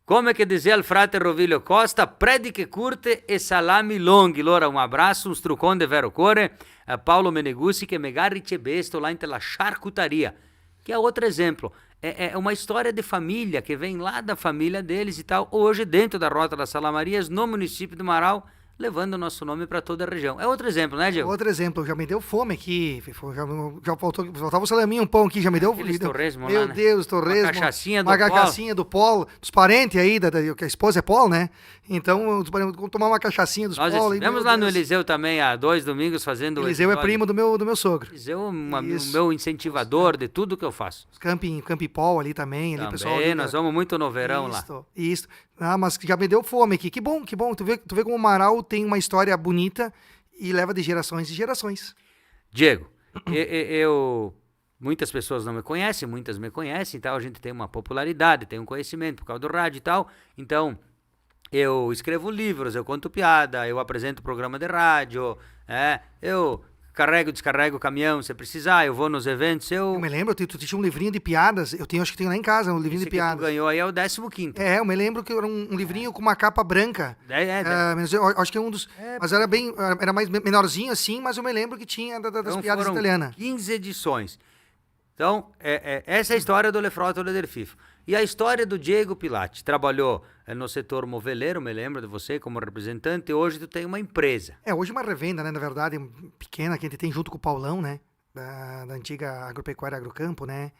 Come che dizia il frate Rovilio Costa, prediche curte e salami longhi. Allora un abbraccio, un strucon de vero cuore a Paolo Meneguzzi che magari ricevesto lá nella charcutaria, que é outro exemplo. É uma história de família que vem lá da família deles e tal, hoje dentro da Rota das Salamarias, no município do Marau, levando o nosso nome para toda a região. É outro exemplo, né, Diego? Outro exemplo, já me deu fome aqui, já faltava o salaminho, um pão aqui, já me deu... Aqueles torresmo Meu lá, né? Deus, torresmo. Uma cachaçinha do Uma Polo. cachaçinha do Polo, dos parentes aí, que a esposa é Polo, né? Então, vamos tomar uma cachaçinha dos Nós Polo. estivemos lá no Eliseu também, há 2 domingos, fazendo... Eliseu é primo do meu sogro. Eliseu é o meu incentivador de tudo que eu faço. Camping Pol ali também, ali, pessoal. Ali, nós vamos muito no verão lá. Isso. Ah, mas já me deu fome aqui. Que bom. Tu vê como o Marau tem uma história bonita e leva de gerações e gerações. Diego, muitas pessoas não me conhecem, muitas me conhecem, então a gente tem uma popularidade, tem um conhecimento por causa do rádio e tal. Então, eu escrevo livros, eu conto piada, eu apresento programa de rádio, eu carrego, descarrego o caminhão se precisar, eu vou nos eventos, Eu me lembro, tu tinha um livrinho de piadas, acho que tenho lá em casa, um livrinho esse de piadas. Que tu ganhou aí é o 15º. Eu me lembro que era um livrinho com uma capa branca. Mas eu acho que é um dos... Mas era mais menorzinho assim, mas eu me lembro que tinha das então piadas italianas. 15 edições. Então, essa é a história do Lefrota Lederfifo. E a história do Diego Pilati. Trabalhou no setor moveleiro, me lembro de você como representante, e hoje tu tem uma empresa. Hoje uma revenda, né, na verdade, pequena, que a gente tem junto com o Paulão, né, da antiga Agropecuária Agrocampo, né,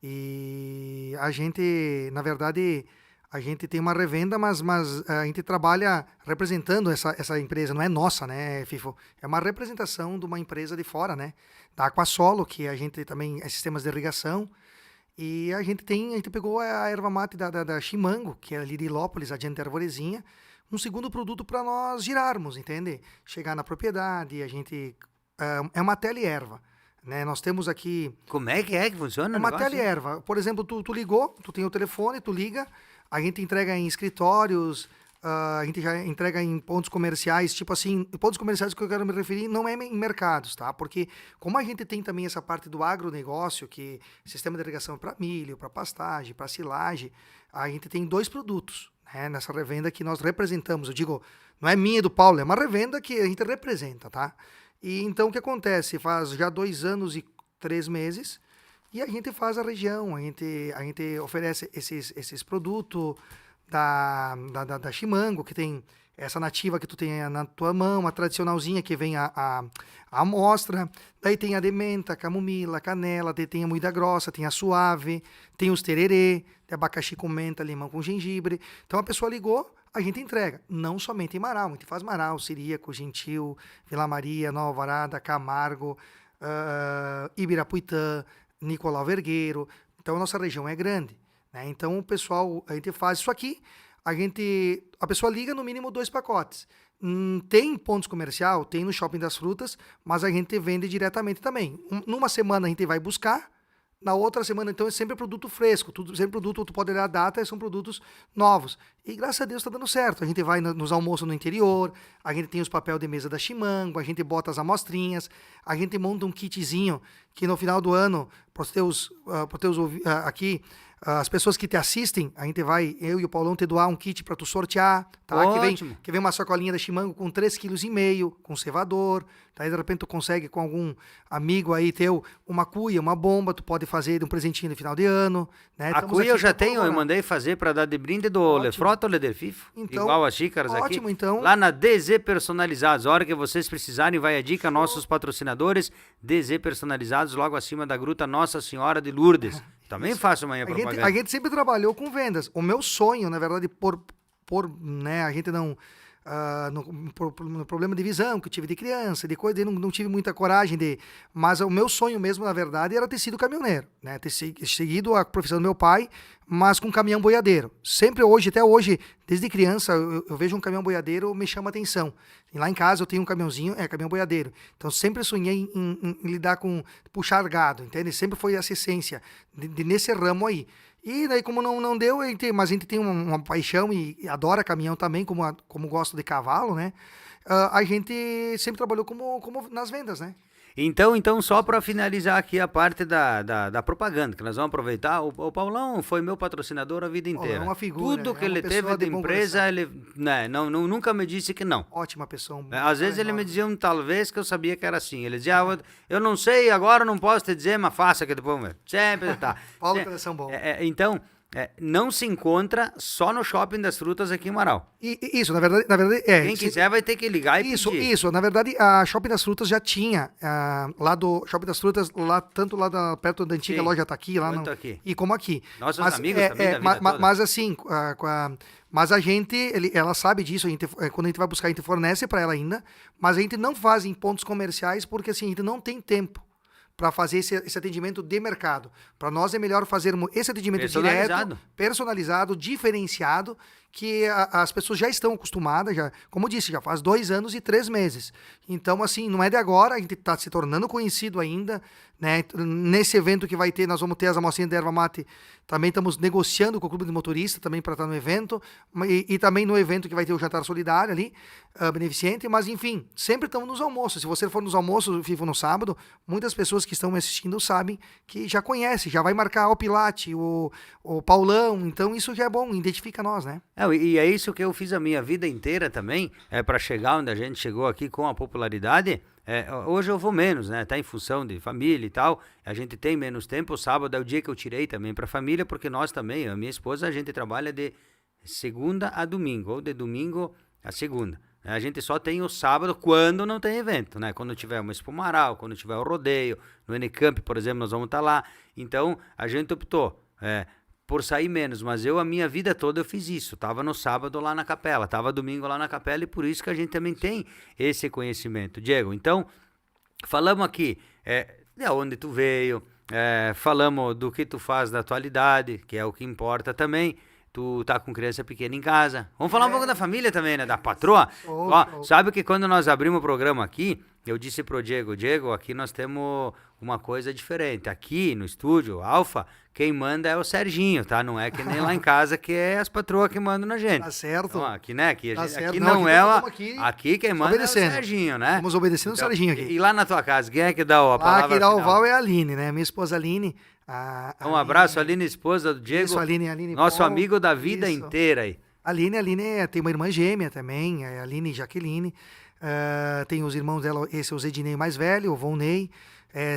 e a gente, na verdade, a gente tem uma revenda, mas a gente trabalha representando essa empresa, não é nossa, né, Fifo? É uma representação de uma empresa de fora, né, da Aquasolo, que a gente também é sistemas de irrigação. E a gente pegou a erva mate da Chimango, que é ali de Ilópolis, adiante da Arvorezinha, um segundo produto para nós girarmos, entende? Chegar na propriedade, a gente... É uma teleerva, né? Nós temos aqui... Como é que funciona? É uma teleerva. Por exemplo, tu ligou, tu tem o telefone, tu liga, a gente entrega em escritórios... a gente já entrega em pontos comerciais, tipo assim, pontos comerciais que eu quero me referir não é em mercados, tá? Porque como a gente tem também essa parte do agronegócio, que sistema de irrigação para milho, para pastagem, para silagem, a gente tem 2 produtos, né? Nessa revenda que nós representamos. Eu digo, não é minha e do Paulo, é uma revenda que a gente representa, tá? E então o que acontece? Faz já 2 anos e 3 meses e a gente faz a região, a gente oferece esses produtos da Chimango, que tem essa nativa que tu tem na tua mão, a tradicionalzinha que vem a amostra, daí tem a de menta, camomila, canela, daí tem a moída grossa, tem a suave, tem os tererê, tem abacaxi com menta, limão com gengibre. Então a pessoa ligou, a gente entrega, não somente em Marau, a gente faz Marau, Siríaco, Gentil, Vila Maria, Nova Alvorada, Camargo, Ibirapuitã, Nicolau Vergueiro. Então a nossa região é grande. Então, o pessoal, a gente faz isso aqui, a pessoa liga no mínimo 2 pacotes. Tem pontos comercial, tem no Shopping das Frutas, mas a gente vende diretamente também. Numa semana a gente vai buscar, na outra semana, então, é sempre produto fresco, sempre produto, tu pode olhar a data, são produtos novos. E graças a Deus está dando certo. A gente vai nos almoços no interior, a gente tem os papéis de mesa da Chimango, a gente bota as amostrinhas, a gente monta um kitzinho que no final do ano, para os teus aqui, as pessoas que te assistem, a gente vai, eu e o Paulão, te doar um kit para tu sortear, tá? Ótimo. Que vem uma sacolinha da Chimango com 3,5 kg, com cevador, tá? Aí de repente tu consegue com algum amigo aí teu uma cuia, uma bomba, tu pode fazer de um presentinho de final de ano, né? A cuia eu já tenho, eu mandei fazer para dar de brinde do Lefrota ou Lederfifo, então, igual as xícaras aqui. Então. Lá na DZ Personalizados, a hora que vocês precisarem, vai a dica, nossos patrocinadores, DZ Personalizados, logo acima da Gruta Nossa Senhora de Lourdes. Também faço amanhã propaganda. A gente sempre trabalhou com vendas. O meu sonho, na verdade, né, a gente não... no problema de visão que eu tive de criança, de coisa, eu não tive muita coragem de... Mas o meu sonho mesmo, na verdade, era ter sido caminhoneiro, né? Ter seguido a profissão do meu pai, mas com caminhão boiadeiro. Sempre hoje, até hoje, desde criança, eu vejo um caminhão boiadeiro, me chama atenção. E lá em casa eu tenho um caminhãozinho, caminhão boiadeiro. Então sempre sonhei em lidar com puxar gado, entende? Sempre foi essa essência nesse ramo aí. E daí, como não deu, mas a gente tem uma paixão e adora caminhão também, como gosto de cavalo, né? A gente sempre trabalhou como nas vendas, né? Então, só para finalizar aqui a parte da propaganda, que nós vamos aproveitar, o Paulão foi meu patrocinador a vida inteira. É uma figura, Tudo que é uma ele teve pessoa de de bom empresa, coração. ele nunca me disse que não. Ótima pessoa. Às vezes ele me dizia um talvez que eu sabia que era assim. Ele dizia, eu não sei, agora não posso te dizer, mas faça que depois... Sempre tá. Paulo, coração bom. Então, não se encontra só no Shopping das Frutas aqui em Marau. Isso, na verdade Quem quiser vai ter que ligar e pedir. Isso. Na verdade, a Shopping das Frutas já tinha, lá do Shopping das Frutas, tanto lá perto da antiga loja tá aqui, lá quanto aqui. e como aqui. Nossos amigos também da vida toda. Mas assim, mas a gente, ela sabe disso, quando a gente vai buscar, a gente fornece para ela ainda, mas a gente não faz em pontos comerciais porque assim, a gente não tem tempo para fazer esse atendimento de mercado. Para nós é melhor fazermos esse atendimento direto, personalizado, diferenciado, que as pessoas já estão acostumadas, como eu disse, já faz 2 anos e 3 meses. Então, assim, não é de agora, a gente está se tornando conhecido ainda, né? Nesse evento que vai ter, nós vamos ter as amostrinhas de erva mate, também estamos negociando com o Clube de Motorista também para estar no evento, e também no evento que vai ter o jantar solidário ali, beneficente, mas enfim, sempre estamos nos almoços. Se você for nos almoços, vivo no sábado, muitas pessoas que estão me assistindo sabem que já conhecem, já vai marcar o Pilate, o Paulão, então isso já é bom, identifica nós, né? E é isso que eu fiz a minha vida inteira também, para chegar onde a gente chegou aqui com a popularidade. Hoje eu vou menos, né? Tá em função de família e tal. A gente tem menos tempo. O sábado é o dia que eu tirei também para família, porque nós também, a minha esposa, a gente trabalha de segunda a domingo, ou de domingo a segunda. A gente só tem o sábado quando não tem evento, né? Quando tiver uma Espumaral, quando tiver o rodeio, no Unicamp, por exemplo, nós vamos estar lá. Então, a gente optou por sair menos, mas a minha vida toda eu fiz isso. Tava no sábado lá na capela, tava domingo lá na capela, e por isso que a gente também tem esse conhecimento. Diego, então, falamos aqui de onde tu veio, falamos do que tu faz da atualidade, que é o que importa também. Tu tá com criança pequena em casa. Vamos falar um pouco da família também, né? Da patroa. Sabe que quando nós abrimos o programa aqui, eu disse pro Diego, aqui nós temos uma coisa diferente. Aqui no estúdio, Alfa, quem manda é o Serginho, tá? Não é que nem lá em casa, que é as patroas que mandam na gente. Tá certo. Então, aqui, né? Aqui, tá certo. Aqui não é aqui quem manda é o Serginho, né? Estamos obedecendo então, o Serginho aqui. E lá na tua casa, quem é que dá a palavra quem dá final? o val é a Aline, né? Minha esposa Aline. Um abraço, Aline, esposa do Diego. Isso, Aline nosso Paul, amigo da vida inteira aí. Aline tem uma irmã gêmea também, a Aline e Jaqueline. Tem os irmãos dela, esse é o Zedinei mais velho, o Volney.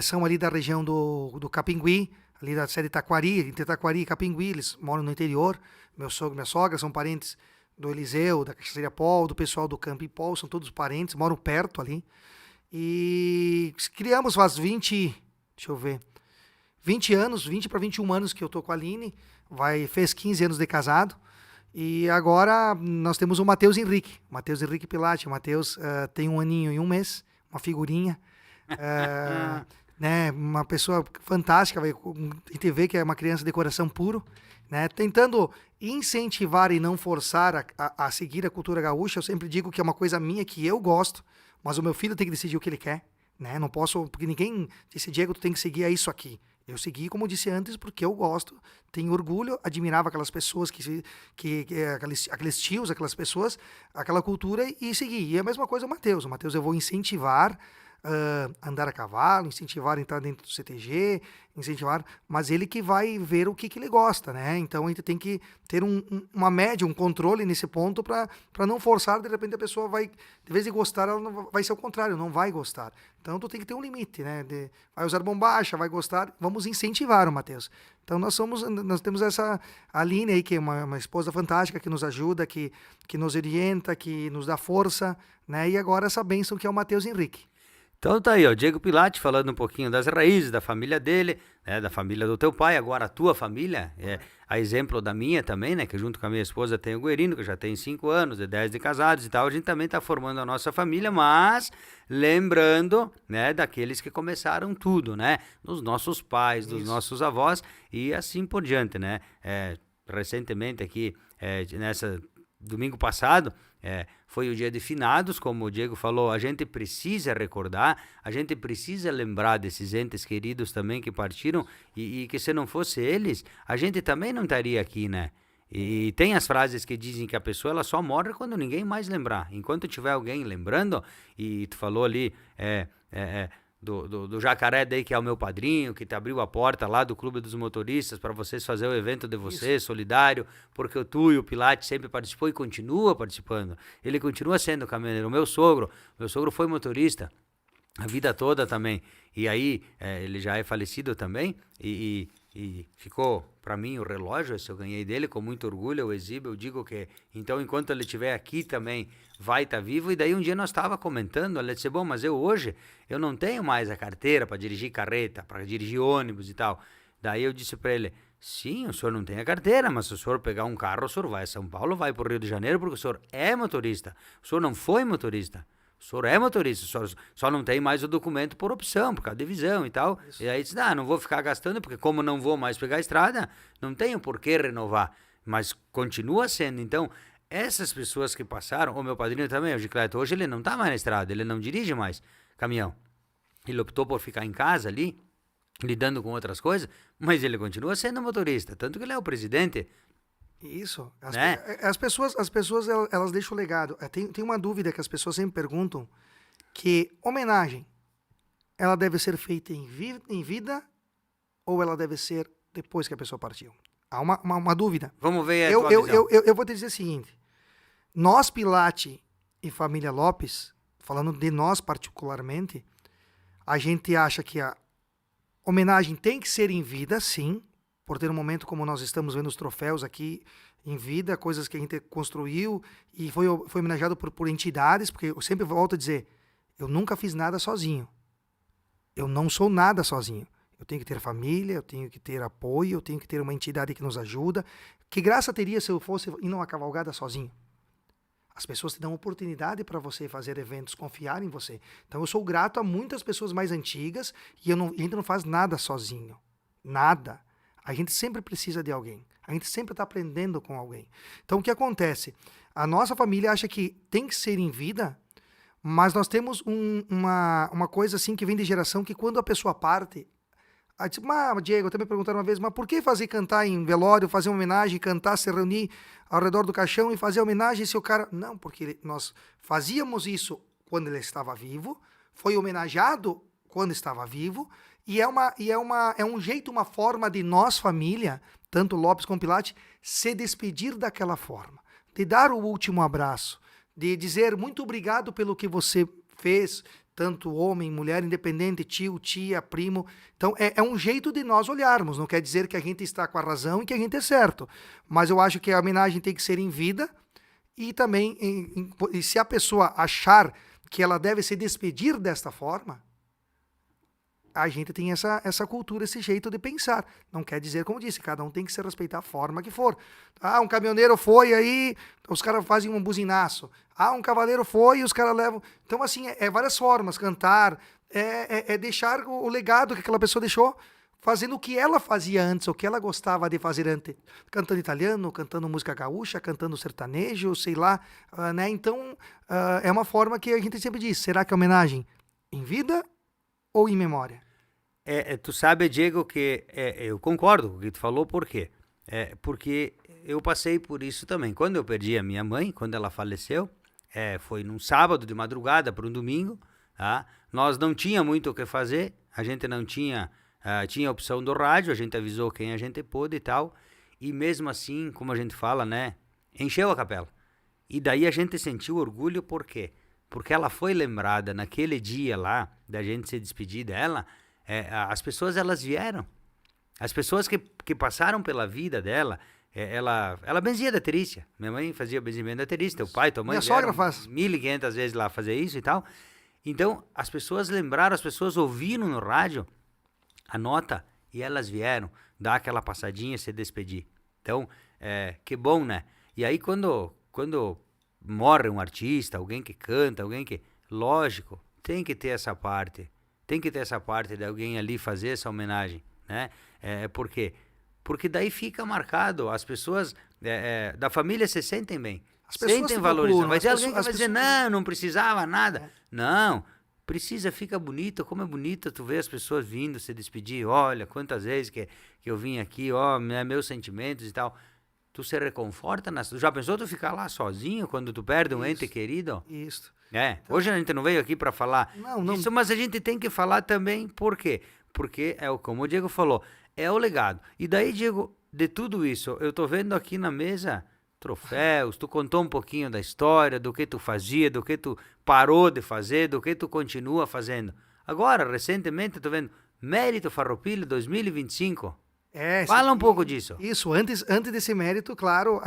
São ali da região do Capingui, ali da série Taquari, entre Taquari e Capingui, eles moram no interior. Meu sogro e minha sogra são parentes do Eliseu, da Cachaceria Paul, do pessoal do Campo Paul, são todos parentes, moram perto ali. E criamos faz 20 para 21 anos que eu tô com a Aline, fez 15 anos de casado, e agora nós temos o Matheus Henrique Pilate. O Matheus tem 1 aninho e 1 mês, uma figurinha, né, uma pessoa fantástica, a gente vê que é uma criança de coração puro, né, tentando incentivar e não forçar a seguir a cultura gaúcha. Eu sempre digo que é uma coisa minha que eu gosto, mas o meu filho tem que decidir o que ele quer, né, não posso, porque ninguém disse, Diego, tu tem que seguir isso aqui. Eu segui, como eu disse antes, porque eu gosto, tenho orgulho, admirava aquelas pessoas, aqueles tios, aquelas pessoas, aquela cultura, e segui. E a mesma coisa o Matheus. O Matheus eu vou incentivar andar a cavalo, incentivar a entrar dentro do CTG, incentivar, mas ele que vai ver o que ele gosta, né? Então a gente tem que ter uma média, um controle nesse ponto para não forçar, de repente a pessoa vai, de vez de gostar, ela não, vai ser o contrário, não vai gostar. Então tu tem que ter um limite, né? Vai usar bombacha, vai gostar, vamos incentivar o Matheus. Então nós temos essa Aline aí, que é uma esposa fantástica, que nos ajuda, que nos orienta, que nos dá força, né? E agora essa bênção que é o Matheus Henrique. Então tá aí, ó, Diego Pilate falando um pouquinho das raízes, da família dele, né, da família do teu pai, agora a tua família, a exemplo da minha também, né, que junto com a minha esposa tem o Guerino, que já tem 5 anos, 10 de casados e tal, a gente também tá formando a nossa família, mas lembrando, né, daqueles que começaram tudo, né, dos nossos pais, dos nossos avós e assim por diante, né. Recentemente aqui, domingo passado, foi o dia de finados, como o Diego falou, a gente precisa recordar, a gente precisa lembrar desses entes queridos também que partiram e que se não fosse eles, a gente também não estaria aqui, né? E tem as frases que dizem que a pessoa ela só morre quando ninguém mais lembrar. Enquanto tiver alguém lembrando, e tu falou ali, do Jacaré daí, que é o meu padrinho, que te abriu a porta lá do Clube dos Motoristas para vocês fazer o evento de vocês, solidário, porque tu e o Pilate sempre participou e continua participando. Ele continua sendo caminhoneiro. Meu sogro foi motorista a vida toda também. E aí, ele já é falecido também, e ficou para mim o relógio, esse eu ganhei dele com muito orgulho, eu exibo, eu digo que, então, enquanto ele estiver aqui também, vai estar vivo. E daí um dia nós estava comentando, ele disse, bom, mas hoje, eu não tenho mais a carteira para dirigir carreta, para dirigir ônibus e tal. Daí eu disse para ele, sim, o senhor não tem a carteira, mas se o senhor pegar um carro, o senhor vai a São Paulo, vai para o Rio de Janeiro, porque o senhor é motorista, o senhor não foi motorista. O senhor é motorista, só não tem mais o documento por opção, por causa de visão e tal. Isso. E aí disse, não vou ficar gastando, porque como não vou mais pegar a estrada, não tenho por que renovar. Mas continua sendo. Então, essas pessoas que passaram, o meu padrinho também, o Gicleto, hoje ele não está mais na estrada, ele não dirige mais caminhão. Ele optou por ficar em casa ali, lidando com outras coisas, mas ele continua sendo motorista, tanto que ele é o presidente. Isso. As pessoas elas deixam o legado. Tem uma dúvida que as pessoas sempre perguntam, que homenagem, ela deve ser feita em vida ou ela deve ser depois que a pessoa partiu? Há uma dúvida. Vamos ver a tua visão. Eu vou te dizer o seguinte, nós, Pilate e família Lopes, falando de nós particularmente, a gente acha que a homenagem tem que ser em vida, sim, por ter um momento como nós estamos vendo os troféus aqui em vida, coisas que a gente construiu e foi homenageado por entidades, porque eu sempre volto a dizer, eu nunca fiz nada sozinho. Eu não sou nada sozinho. Eu tenho que ter família, eu tenho que ter apoio, eu tenho que ter uma entidade que nos ajuda. Que graça teria se eu fosse ir numa cavalgada sozinho? As pessoas te dão oportunidade para você fazer eventos, confiar em você. Então eu sou grato a muitas pessoas mais antigas e a gente não faz nada sozinho. Nada. A gente sempre precisa de alguém. A gente sempre está aprendendo com alguém. Então, o que acontece? A nossa família acha que tem que ser em vida, mas nós temos uma coisa assim que vem de geração, que quando a pessoa parte... Diego, até me perguntaram uma vez, mas por que fazer cantar em velório, fazer uma homenagem, cantar, se reunir ao redor do caixão e fazer homenagem se o cara... Não, porque nós fazíamos isso quando ele estava vivo, foi homenageado quando estava vivo, e é um jeito, uma forma de nós, família, tanto Lopes como Pilate, se despedir daquela forma, de dar o último abraço, de dizer muito obrigado pelo que você fez, tanto homem, mulher, independente, tio, tia, primo. Então, é um jeito de nós olharmos, não quer dizer que a gente está com a razão e que a gente é certo, mas eu acho que a homenagem tem que ser em vida e também, e se a pessoa achar que ela deve se despedir desta forma, a gente tem essa cultura, esse jeito de pensar. Não quer dizer, como disse, cada um tem que se respeitar a forma que for. Um caminhoneiro foi, aí os caras fazem um buzinaço. Um cavaleiro foi e os caras levam... Então, assim, várias formas. Cantar, deixar o legado que aquela pessoa deixou, fazendo o que ela fazia antes, o que ela gostava de fazer antes. Cantando italiano, cantando música gaúcha, cantando sertanejo, sei lá. Né? Então, é uma forma que a gente sempre diz, será que é homenagem em vida ou em memória? Tu sabe, Diego, que eu concordo com o que tu falou, por quê? Porque eu passei por isso também. Quando eu perdi a minha mãe, quando ela faleceu, foi num sábado de madrugada para um domingo, tá? Nós não tinha muito o que fazer, a gente não tinha a opção do rádio, a gente avisou quem a gente pôde e tal, e mesmo assim, como a gente fala, né, encheu a capela. E daí a gente sentiu orgulho, por quê? Porque ela foi lembrada naquele dia lá, da gente se despedir dela, as pessoas, elas vieram. As pessoas que passaram pela vida dela, ela benzia da Terícia. Minha mãe fazia benzimento da Terícia, teu pai, tua mãe... Minha sogra faz. 1.500 vezes lá fazer isso e tal. Então, as pessoas lembraram, as pessoas ouviram no rádio a nota e elas vieram dar aquela passadinha e se despedir. Então, que bom, né? E aí, quando morre um artista, alguém que canta, alguém que... Lógico, tem que ter essa parte. Tem que ter essa parte de alguém ali fazer essa homenagem, né? Por quê? Porque daí fica marcado. As pessoas da família se sentem bem. As pessoas sentem valorizadas. Vai ter alguém que vai dizer, pessoas... não precisava nada. Não, precisa, fica bonito. Como é bonito tu ver as pessoas vindo se despedir. Olha, quantas vezes que eu vim aqui, meus sentimentos e tal. tu se reconforta. Já pensou tu ficar lá sozinho quando tu perde um ente querido? Isso. Hoje a gente não veio aqui para falar Não. disso, mas a gente tem que falar também. Por quê? Porque como o Diego falou, é o legado. E daí, Diego, de tudo isso, eu tô vendo aqui na mesa troféus, tu contou um pouquinho da história, do que tu fazia, do que tu parou de fazer, do que tu continua fazendo. Agora, recentemente, eu tô vendo Mérito Farroupilha 2025. Fala um pouco disso. Isso, antes desse mérito, claro,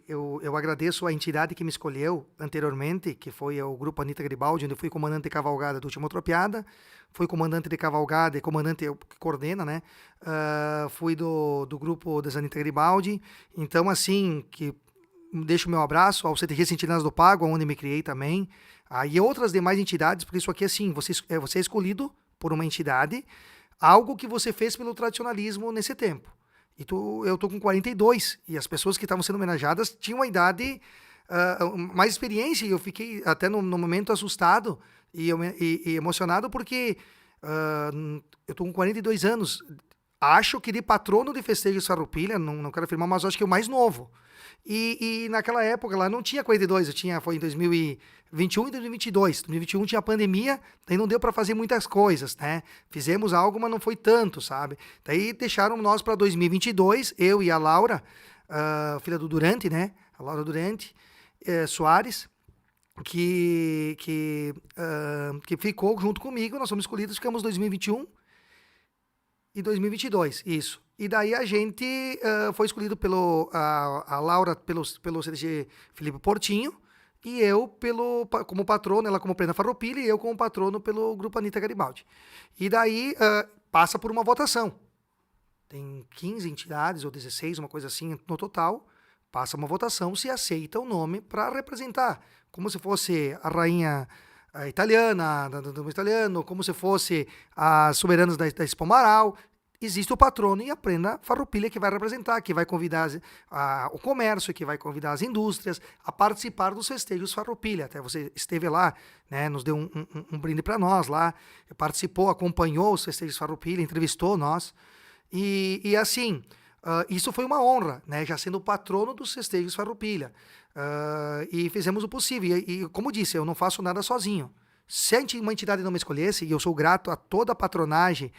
eu agradeço a entidade que me escolheu anteriormente, que foi o Grupo Anita Garibaldi, onde eu fui comandante de cavalgada do último Tropiada, fui comandante de cavalgada, comandante que coordena, né? Fui do grupo das Anita Garibaldi, então assim, que deixo o meu abraço ao CTG Sentinelas do Pago, onde me criei também, e outras demais entidades, porque isso aqui, assim, você é escolhido por uma entidade, algo que você fez pelo tradicionalismo nesse tempo. Eu tô com 42, e as pessoas que estavam sendo homenageadas tinham uma idade, mais experiência, e eu fiquei até no momento assustado e emocionado, porque eu tô com 42 anos, acho que de patrono de festejos Farroupilha, não quero afirmar, mas acho que é o mais novo. E naquela época lá não tinha 42, foi em 2021 e 2022. 2021 tinha pandemia, daí não deu para fazer muitas coisas, né? Fizemos algo, mas não foi tanto, sabe? Daí deixaram nós para 2022, eu e a Laura, filha do Durante, né? A Laura Durante Soares, que ficou junto comigo, nós fomos escolhidos, ficamos 2021 e 2022, isso. E daí a gente foi escolhido a Laura pelo CTG Felipe Portinho, e eu como patrono, ela como plena Farroupilha, e eu como patrono pelo Grupo Anita Garibaldi. E daí passa por uma votação. Tem 15 entidades, ou 16, uma coisa assim, no total. Passa uma votação, se aceita o nome para representar. Como se fosse a rainha italiana, do italiano, como se fosse as soberanas da Expo Amaral. Existe o patrono e a plena Farroupilha que vai representar, que vai convidar o comércio, que vai convidar as indústrias a participar dos festejos Farroupilha. Até você esteve lá, né, nos deu um brinde para nós lá, participou, acompanhou os festejos Farroupilha, entrevistou nós. E assim, isso foi uma honra, né, já sendo o patrono dos festejos Farroupilha. E fizemos o possível. E como disse, eu não faço nada sozinho. Se uma entidade não me escolhesse, e eu sou grato a toda a patronagem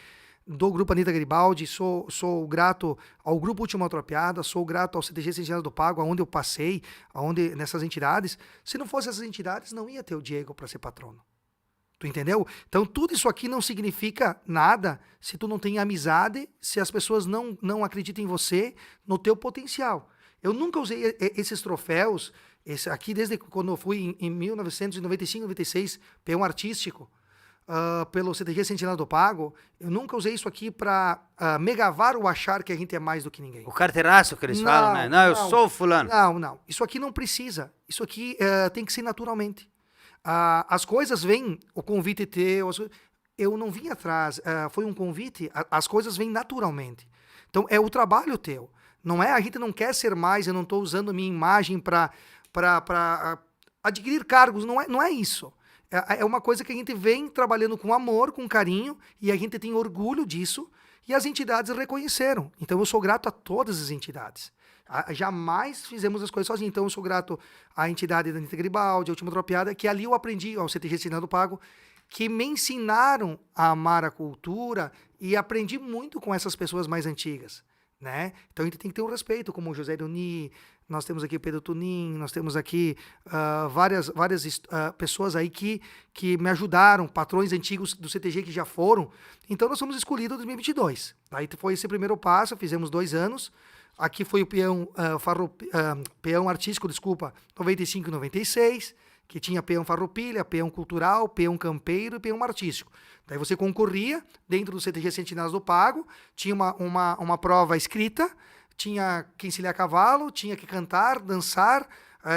do Grupo Anita Garibaldi, sou grato ao Grupo Última Tropiada, sou grato ao CTG Sentinelas do Pago, aonde eu passei, nessas entidades. Se não fossem essas entidades, não ia ter o Diego para ser patrono. Tu entendeu? Então, tudo isso aqui não significa nada se tu não tem amizade, se as pessoas não acreditam em você, no teu potencial. Eu nunca usei esses troféus, esse aqui desde quando eu fui em 1995, 96, peão artístico, pelo CTG Sentinelas do Pago, eu nunca usei isso aqui para me gabar ou achar que a gente é mais do que ninguém. O carteiraço que eles falam, né? Não, eu sou fulano. Não. Isso aqui não precisa. Isso aqui tem que ser naturalmente. As coisas vêm, o convite teu, eu não vim atrás, foi um convite, as coisas vêm naturalmente. Então, é o trabalho teu. Não é, a gente não quer ser mais, eu não estou usando minha imagem para adquirir cargos, não é isso. É uma coisa que a gente vem trabalhando com amor, com carinho, e a gente tem orgulho disso, e as entidades reconheceram. Então, eu sou grato a todas as entidades. Jamais fizemos as coisas sozinhos. Então, eu sou grato à entidade da Anita Garibaldi, a Última Tropiada, que ali eu aprendi, ao CTG Sentinelas do Pago, que me ensinaram a amar a cultura, e aprendi muito com essas pessoas mais antigas, né? Então, a gente tem que ter um respeito, como o José Leoni, nós temos aqui o Pedro Tunin, nós temos aqui várias pessoas aí que me ajudaram, patrões antigos do CTG que já foram. Então, nós fomos escolhidos em 2022. Aí foi esse primeiro passo, fizemos 2 anos. Aqui foi o peão artístico, 95 e 96, que tinha peão Farroupilha, peão cultural, peão campeiro e peão artístico. Daí você concorria dentro do CTG Sentinelas do Pago, tinha uma prova escrita, tinha que encilhar cavalo, tinha que cantar, dançar,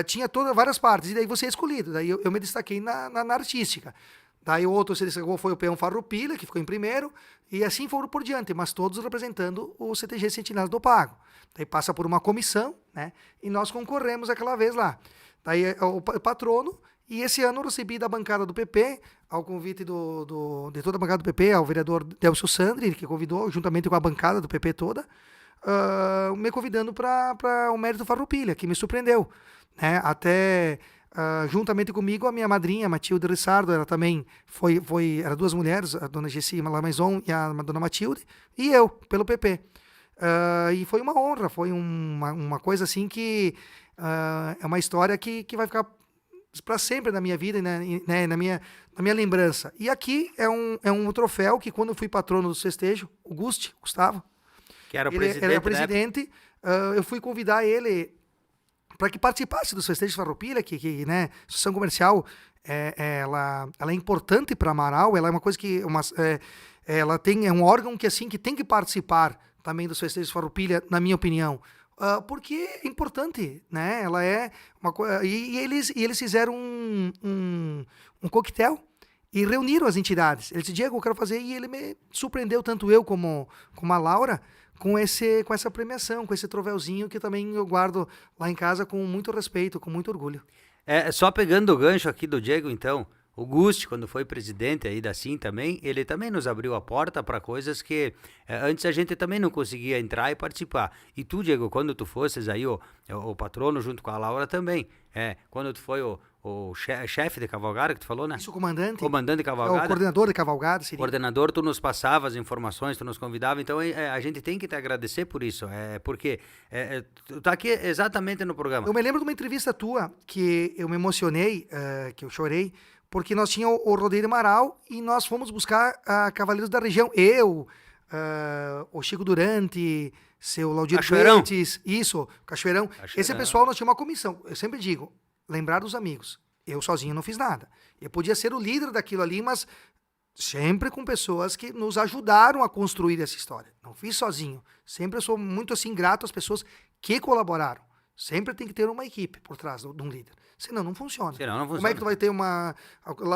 tinha várias partes, e daí você é escolhido. Daí eu me destaquei na artística. Daí o outro se destacou foi o peão Farroupilha, que ficou em primeiro, e assim foram por diante, mas todos representando o CTG Sentinelas do Pago. Daí passa por uma comissão, né? E nós concorremos aquela vez lá. Daí o patrono, e esse ano eu recebi da bancada do PP, ao convite de toda a bancada do PP, ao vereador Delcio Sandri, que convidou, juntamente com a bancada do PP toda, me convidando para o Mérito Farroupilha, que me surpreendeu, né? Até juntamente comigo a minha madrinha, Matilde Rissardo, ela também eram duas mulheres, a dona Gessi Lamaison e a dona Matilde, e eu, pelo PP. E foi uma honra, foi uma coisa assim que é uma história que vai ficar para sempre na minha vida, né, na minha lembrança. E aqui é um troféu que quando eu fui patrono do festejo, o Gustavo, Que era o ele presidente, era né? presidente, eu fui convidar ele para que participasse dos festejos de Farroupilha, que né, a associação comercial, ela é importante para Amaral, ela é uma coisa que ela é um órgão que tem que participar também dos festejos de Farroupilha, na minha opinião. Porque é importante, né? Ela é uma coisa. E eles fizeram um coquetel e reuniram as entidades. Ele disse, Diego, eu quero fazer. E ele me surpreendeu, tanto eu como a Laura, com essa premiação, com esse troféuzinho que também eu guardo lá em casa com muito respeito, com muito orgulho. Só pegando o gancho aqui do Diego, então, o Gusti, quando foi presidente aí da SIM também, ele também nos abriu a porta para coisas que antes a gente também não conseguia entrar e participar. E tu, Diego, quando tu fosses aí o patrono junto com a Laura também, quando tu foi o chefe de cavalgada que tu falou, né? Isso, comandante. Comandante de cavalgada. O coordenador de cavalgada, seria. Coordenador, tu nos passava as informações, tu nos convidava, então a gente tem que te agradecer por isso, porque tu tá aqui exatamente no programa. Eu me lembro de uma entrevista tua que eu me emocionei, que eu chorei, porque nós tínhamos o Rodeio de Amaral e nós fomos buscar cavaleiros da região. Eu, o Chico Durante, seu Laudir Puentes, isso, Cachoeirão. Esse pessoal, nós tínhamos uma comissão. Eu sempre digo, lembrar dos amigos. Eu sozinho não fiz nada. Eu podia ser o líder daquilo ali, mas sempre com pessoas que nos ajudaram a construir essa história. Não fiz sozinho. Sempre eu sou muito assim grato às pessoas que colaboraram. Sempre tem que ter uma equipe por trás de um líder. Senão não funciona. Como é que tu vai ter lá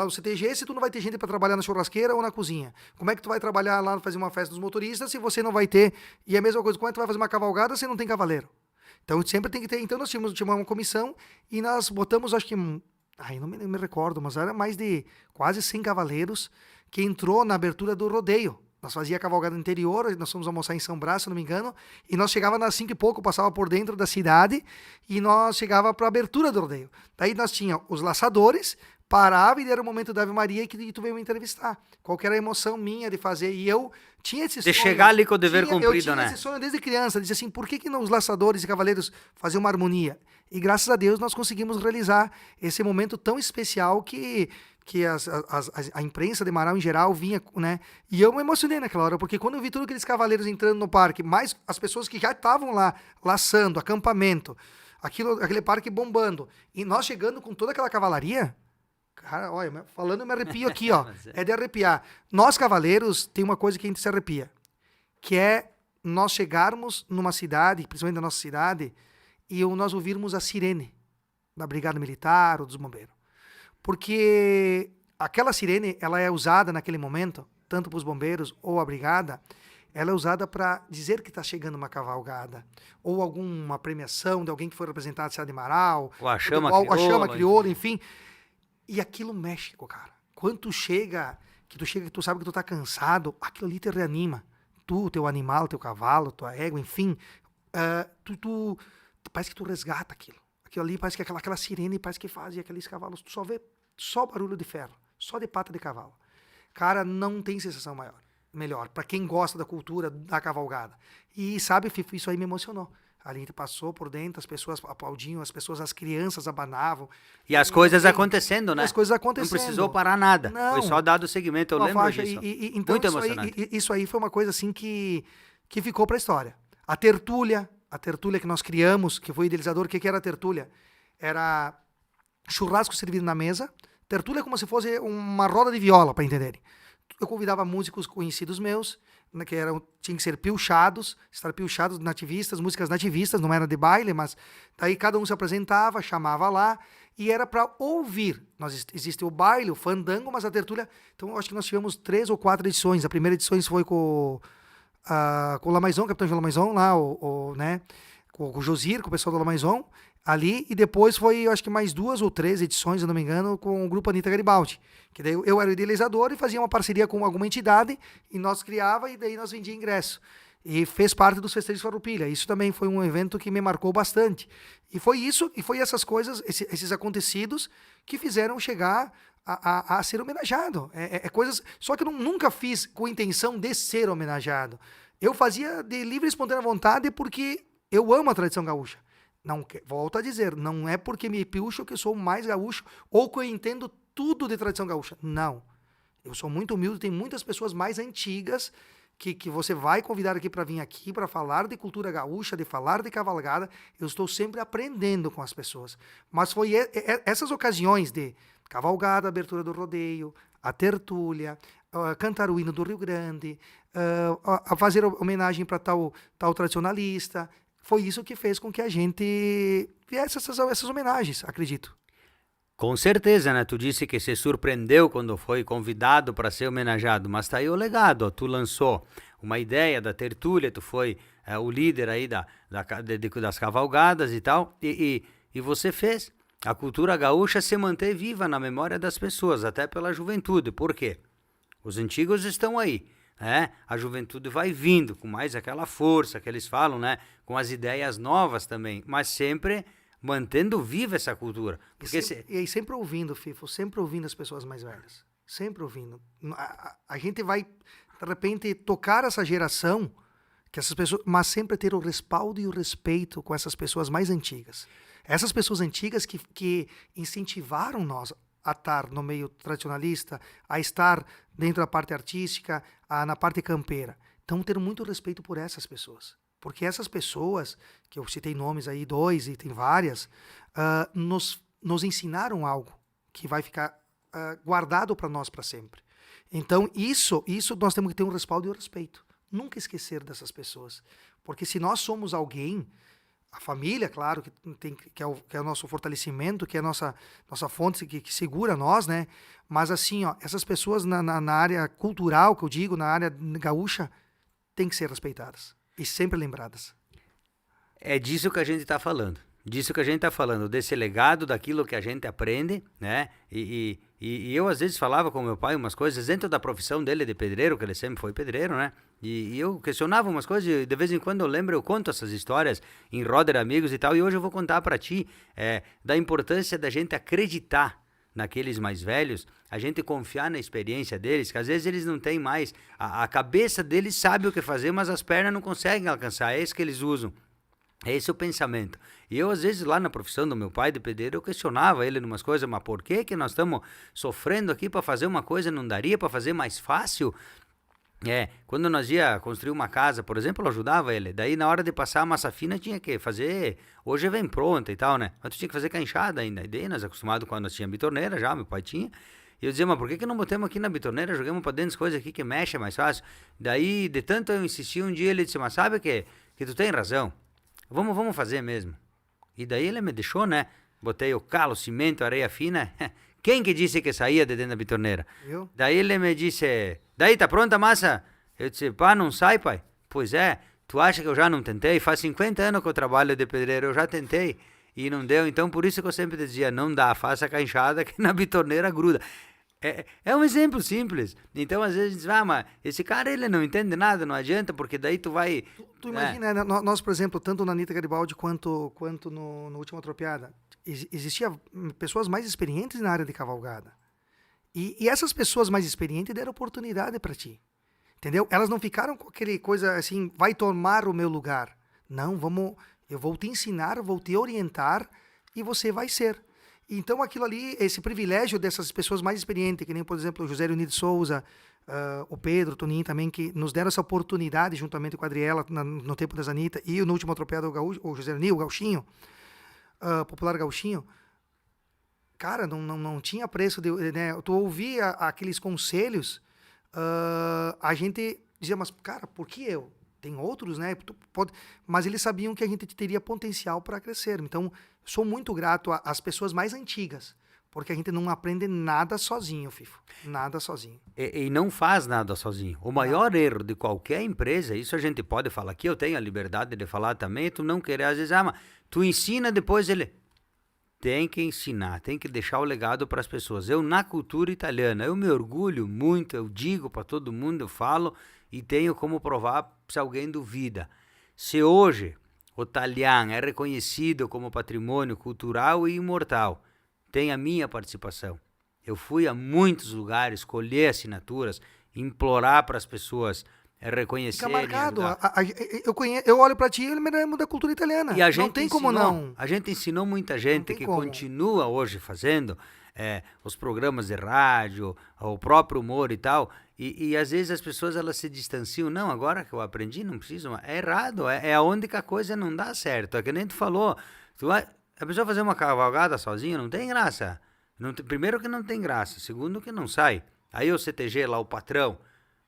no CTG se tu não vai ter gente para trabalhar na churrasqueira ou na cozinha? Como é que tu vai trabalhar lá, fazer uma festa dos motoristas se você não vai ter... E a mesma coisa, como é que tu vai fazer uma cavalgada se não tem cavaleiro? Então sempre tem que ter... Então nós tínhamos uma comissão e nós botamos, acho que... não me recordo, mas era mais de quase 100 cavaleiros que entrou na abertura do rodeio. Nós fazia cavalgada no interior, nós fomos almoçar em São Brás, se não me engano, e nós chegava nas 5 e pouco, passava por dentro da cidade, e nós chegava para a abertura do rodeio. Daí nós tinha os laçadores, parava e era o momento da Ave Maria que tu veio me entrevistar. Qual que era a emoção minha de fazer? E eu tinha esse sonho. De chegar ali com o dever cumprido, né? Eu tinha esse sonho desde criança, dizia assim, por que os laçadores e cavaleiros faziam uma harmonia? E graças a Deus nós conseguimos realizar esse momento tão especial que a imprensa de Amaral em geral vinha, né? E eu me emocionei naquela hora, porque quando eu vi todos aqueles cavaleiros entrando no parque, mais as pessoas que já estavam lá, laçando, acampamento, aquele parque bombando, e nós chegando com toda aquela cavalaria, cara, olha, falando eu me arrepio aqui, ó, é de arrepiar. Nós cavaleiros, tem uma coisa que a gente se arrepia, que é nós chegarmos numa cidade, principalmente na nossa cidade, e nós ouvirmos a sirene da Brigada Militar ou dos bombeiros. Porque aquela sirene, ela é usada naquele momento, tanto para os bombeiros ou a brigada, ela é usada para dizer que está chegando uma cavalgada, ou alguma premiação de alguém que foi representado na cidade de Amaral, ou a chama crioula, enfim. E aquilo mexe com o cara. Quando tu chega, que tu sabe que tu tá cansado, aquilo ali te reanima. Tu, teu animal, teu cavalo, tua égua, enfim, tu parece que tu resgata aquilo. Aquilo ali parece que aquela sirene parece que faz, e aqueles cavalos, tu só vê só barulho de ferro, só de pata de cavalo. Cara, não tem sensação melhor, para quem gosta da cultura da cavalgada. E sabe, isso aí me emocionou. Ali a gente passou por dentro, as pessoas aplaudiam, as crianças abanavam. E as coisas acontecendo, né? As coisas acontecendo. Não precisou parar nada. Não. Foi só dado o segmento, eu lembro disso. Então, muito emocionante. Isso aí foi uma coisa assim que ficou para a história. A tertúlia que nós criamos, que foi idealizador, o que era a tertúlia? Era churrasco servido na mesa. Tertúlia é como se fosse uma roda de viola, para entenderem. Eu convidava músicos conhecidos meus, né, que tinham que ser estar pilchados, nativistas, músicas nativistas, não era de baile, mas daí cada um se apresentava, chamava lá, e era para ouvir. Existe o baile, o fandango, mas a tertúlia... Então, acho que nós tivemos 3 ou 4 edições. A primeira edição foi com o Lamaison, capitão de Lamaison, lá, né, com o Josir, com o pessoal do Lamaison, ali, e depois foi, eu acho que mais 2 ou 3 edições, se não me engano, com o grupo Anitta Garibaldi, que daí eu era o idealizador e fazia uma parceria com alguma entidade, e nós criava, e daí nós vendia ingresso. E fez parte dos festejos Farroupilha. Isso também foi um evento que me marcou bastante. E foi isso, e foi essas coisas, esses acontecidos que fizeram chegar a ser homenageado. Coisas. Só que eu nunca fiz com intenção de ser homenageado. Eu fazia de livre e espontânea vontade porque eu amo a tradição gaúcha. Não, volto a dizer, não é porque me puxo que eu sou mais gaúcho ou que eu entendo tudo de tradição gaúcha. Não. Eu sou muito humilde, tem muitas pessoas mais antigas que você vai convidar aqui para vir aqui para falar de cultura gaúcha, de falar de cavalgada. Eu estou sempre aprendendo com as pessoas. Mas foi essas ocasiões de cavalgada, abertura do rodeio, a tertúlia, cantar o hino do Rio Grande, a fazer homenagem para tal tradicionalista. Foi isso que fez com que a gente viesse essas homenagens, acredito. Com certeza, né? Tu disse que se surpreendeu quando foi convidado para ser homenageado, mas tá aí o legado, ó. Tu lançou uma ideia da tertúlia, tu foi o líder aí das cavalgadas e tal, e você fez a cultura gaúcha se manter viva na memória das pessoas, até pela juventude. Por quê? Os antigos estão aí, né? A juventude vai vindo com mais aquela força que eles falam, né? Com as ideias novas também, mas sempre mantendo viva essa cultura. Porque e sempre ouvindo, Fifo, sempre ouvindo as pessoas mais velhas. Sempre ouvindo. A gente vai, de repente, tocar essa geração, que essas pessoas, mas sempre ter o respaldo e o respeito com essas pessoas mais antigas. Essas pessoas antigas que incentivaram nós a estar no meio tradicionalista, a estar dentro da parte artística, na parte campeira. Então, ter muito respeito por essas pessoas. Porque essas pessoas, que eu citei nomes aí, 2 e tem várias, nos ensinaram algo que vai ficar guardado para nós para sempre. Então, isso nós temos que ter um respaldo e um respeito. Nunca esquecer dessas pessoas. Porque se nós somos alguém, a família, claro, que é o nosso fortalecimento, que é a nossa fonte que segura nós, né? Mas assim, ó, essas pessoas na área cultural, que eu digo, na área gaúcha, têm que ser respeitadas. E sempre lembradas. É disso que a gente está falando. Desse legado, daquilo que a gente aprende, né? E eu, às vezes, falava com meu pai umas coisas dentro da profissão dele de pedreiro, que ele sempre foi pedreiro, né? E eu questionava umas coisas, e de vez em quando eu lembro, eu conto essas histórias em roda de amigos e tal, e hoje eu vou contar para ti da importância da gente acreditar naqueles mais velhos, a gente confiar na experiência deles, que às vezes eles não têm mais, a cabeça deles sabe o que fazer, mas as pernas não conseguem alcançar, é isso que eles usam. É esse o pensamento. E eu, às vezes, lá na profissão do meu pai de pedreiro, eu questionava ele numas coisas, mas por que nós estamos sofrendo aqui para fazer uma coisa, não daria para fazer mais fácil? Quando nós ia construir uma casa, por exemplo, eu ajudava ele. Daí, na hora de passar a massa fina, tinha que fazer... Hoje vem pronta e tal, né? Mas tu tinha que fazer canchada ainda. E daí, nós acostumados quando nós tínhamos bitorneira já, meu pai tinha. E eu dizia, mas por que não botamos aqui na bitorneira, jogamos para dentro as coisas aqui que mexe, é mais fácil? Daí, de tanto eu insistir, um dia ele disse, mas sabe que tu tem razão. Vamos fazer mesmo. E daí ele me deixou, né? Botei o calo, cimento, areia fina. Quem que disse que saía de dentro da bitorneira? Eu? Daí ele me disse, daí tá pronta a massa? Eu disse, pá, não sai, pai? Pois é, tu acha que eu já não tentei? Faz 50 anos que eu trabalho de pedreiro, eu já tentei e não deu. Então por isso que eu sempre dizia, não dá, faça a enxada que na bitorneira gruda. É um exemplo simples. Então, às vezes, diz, mas esse cara, ele não entende nada, não adianta, porque daí tu vai... Tu imagina, né? Nós, por exemplo, tanto na Anitta Garibaldi quanto no Última Atropiada, existia pessoas mais experientes na área de cavalgada. E essas pessoas mais experientes deram oportunidade para ti. Entendeu? Elas não ficaram com aquele coisa assim, vai tomar o meu lugar. Não, eu vou te ensinar, vou te orientar e você vai ser. Então, aquilo ali, esse privilégio dessas pessoas mais experientes, que nem, por exemplo, o José Leonir de Souza, o Pedro, o Toninho também, que nos deram essa oportunidade, juntamente com a Adriela, no tempo da Anitta, e no Último Atropiado, o José Leonir, o Gauchinho, popular Gauchinho. Cara, não tinha preço. Né? Tu ouvia aqueles conselhos, a gente dizia, mas, cara, por que eu? Tem outros, né? Mas eles sabiam que a gente teria potencial para crescer. Então, sou muito grato às pessoas mais antigas, porque a gente não aprende nada sozinho, Fifo. Nada sozinho. E não faz nada sozinho. O maior erro de qualquer empresa, isso a gente pode falar aqui, eu tenho a liberdade de falar também, tu não querer, às vezes, mas tu ensina, depois ele... tem que ensinar, tem que deixar o legado para as pessoas. Eu, na cultura italiana, eu me orgulho muito, eu digo para todo mundo, eu falo e tenho como provar se alguém duvida. Se hoje o Talian é reconhecido como patrimônio cultural e imortal, tem a minha participação. Eu fui a muitos lugares, colher assinaturas, implorar para as pessoas reconhecerem. Fica marcado. Eu olho para ti e eu me lembro da cultura italiana. E a gente não tem ensinou, como não. A gente ensinou muita gente que como. continua hoje fazendo os programas de rádio, o próprio humor e tal. E às vezes as pessoas elas se distanciam. Não, agora que eu aprendi, não preciso. É errado. É onde que a coisa não dá certo. É que nem tu falou. A pessoa fazer uma cavalgada sozinha não tem graça. Primeiro que não tem graça. Segundo que não sai. Aí o CTG lá, o patrão.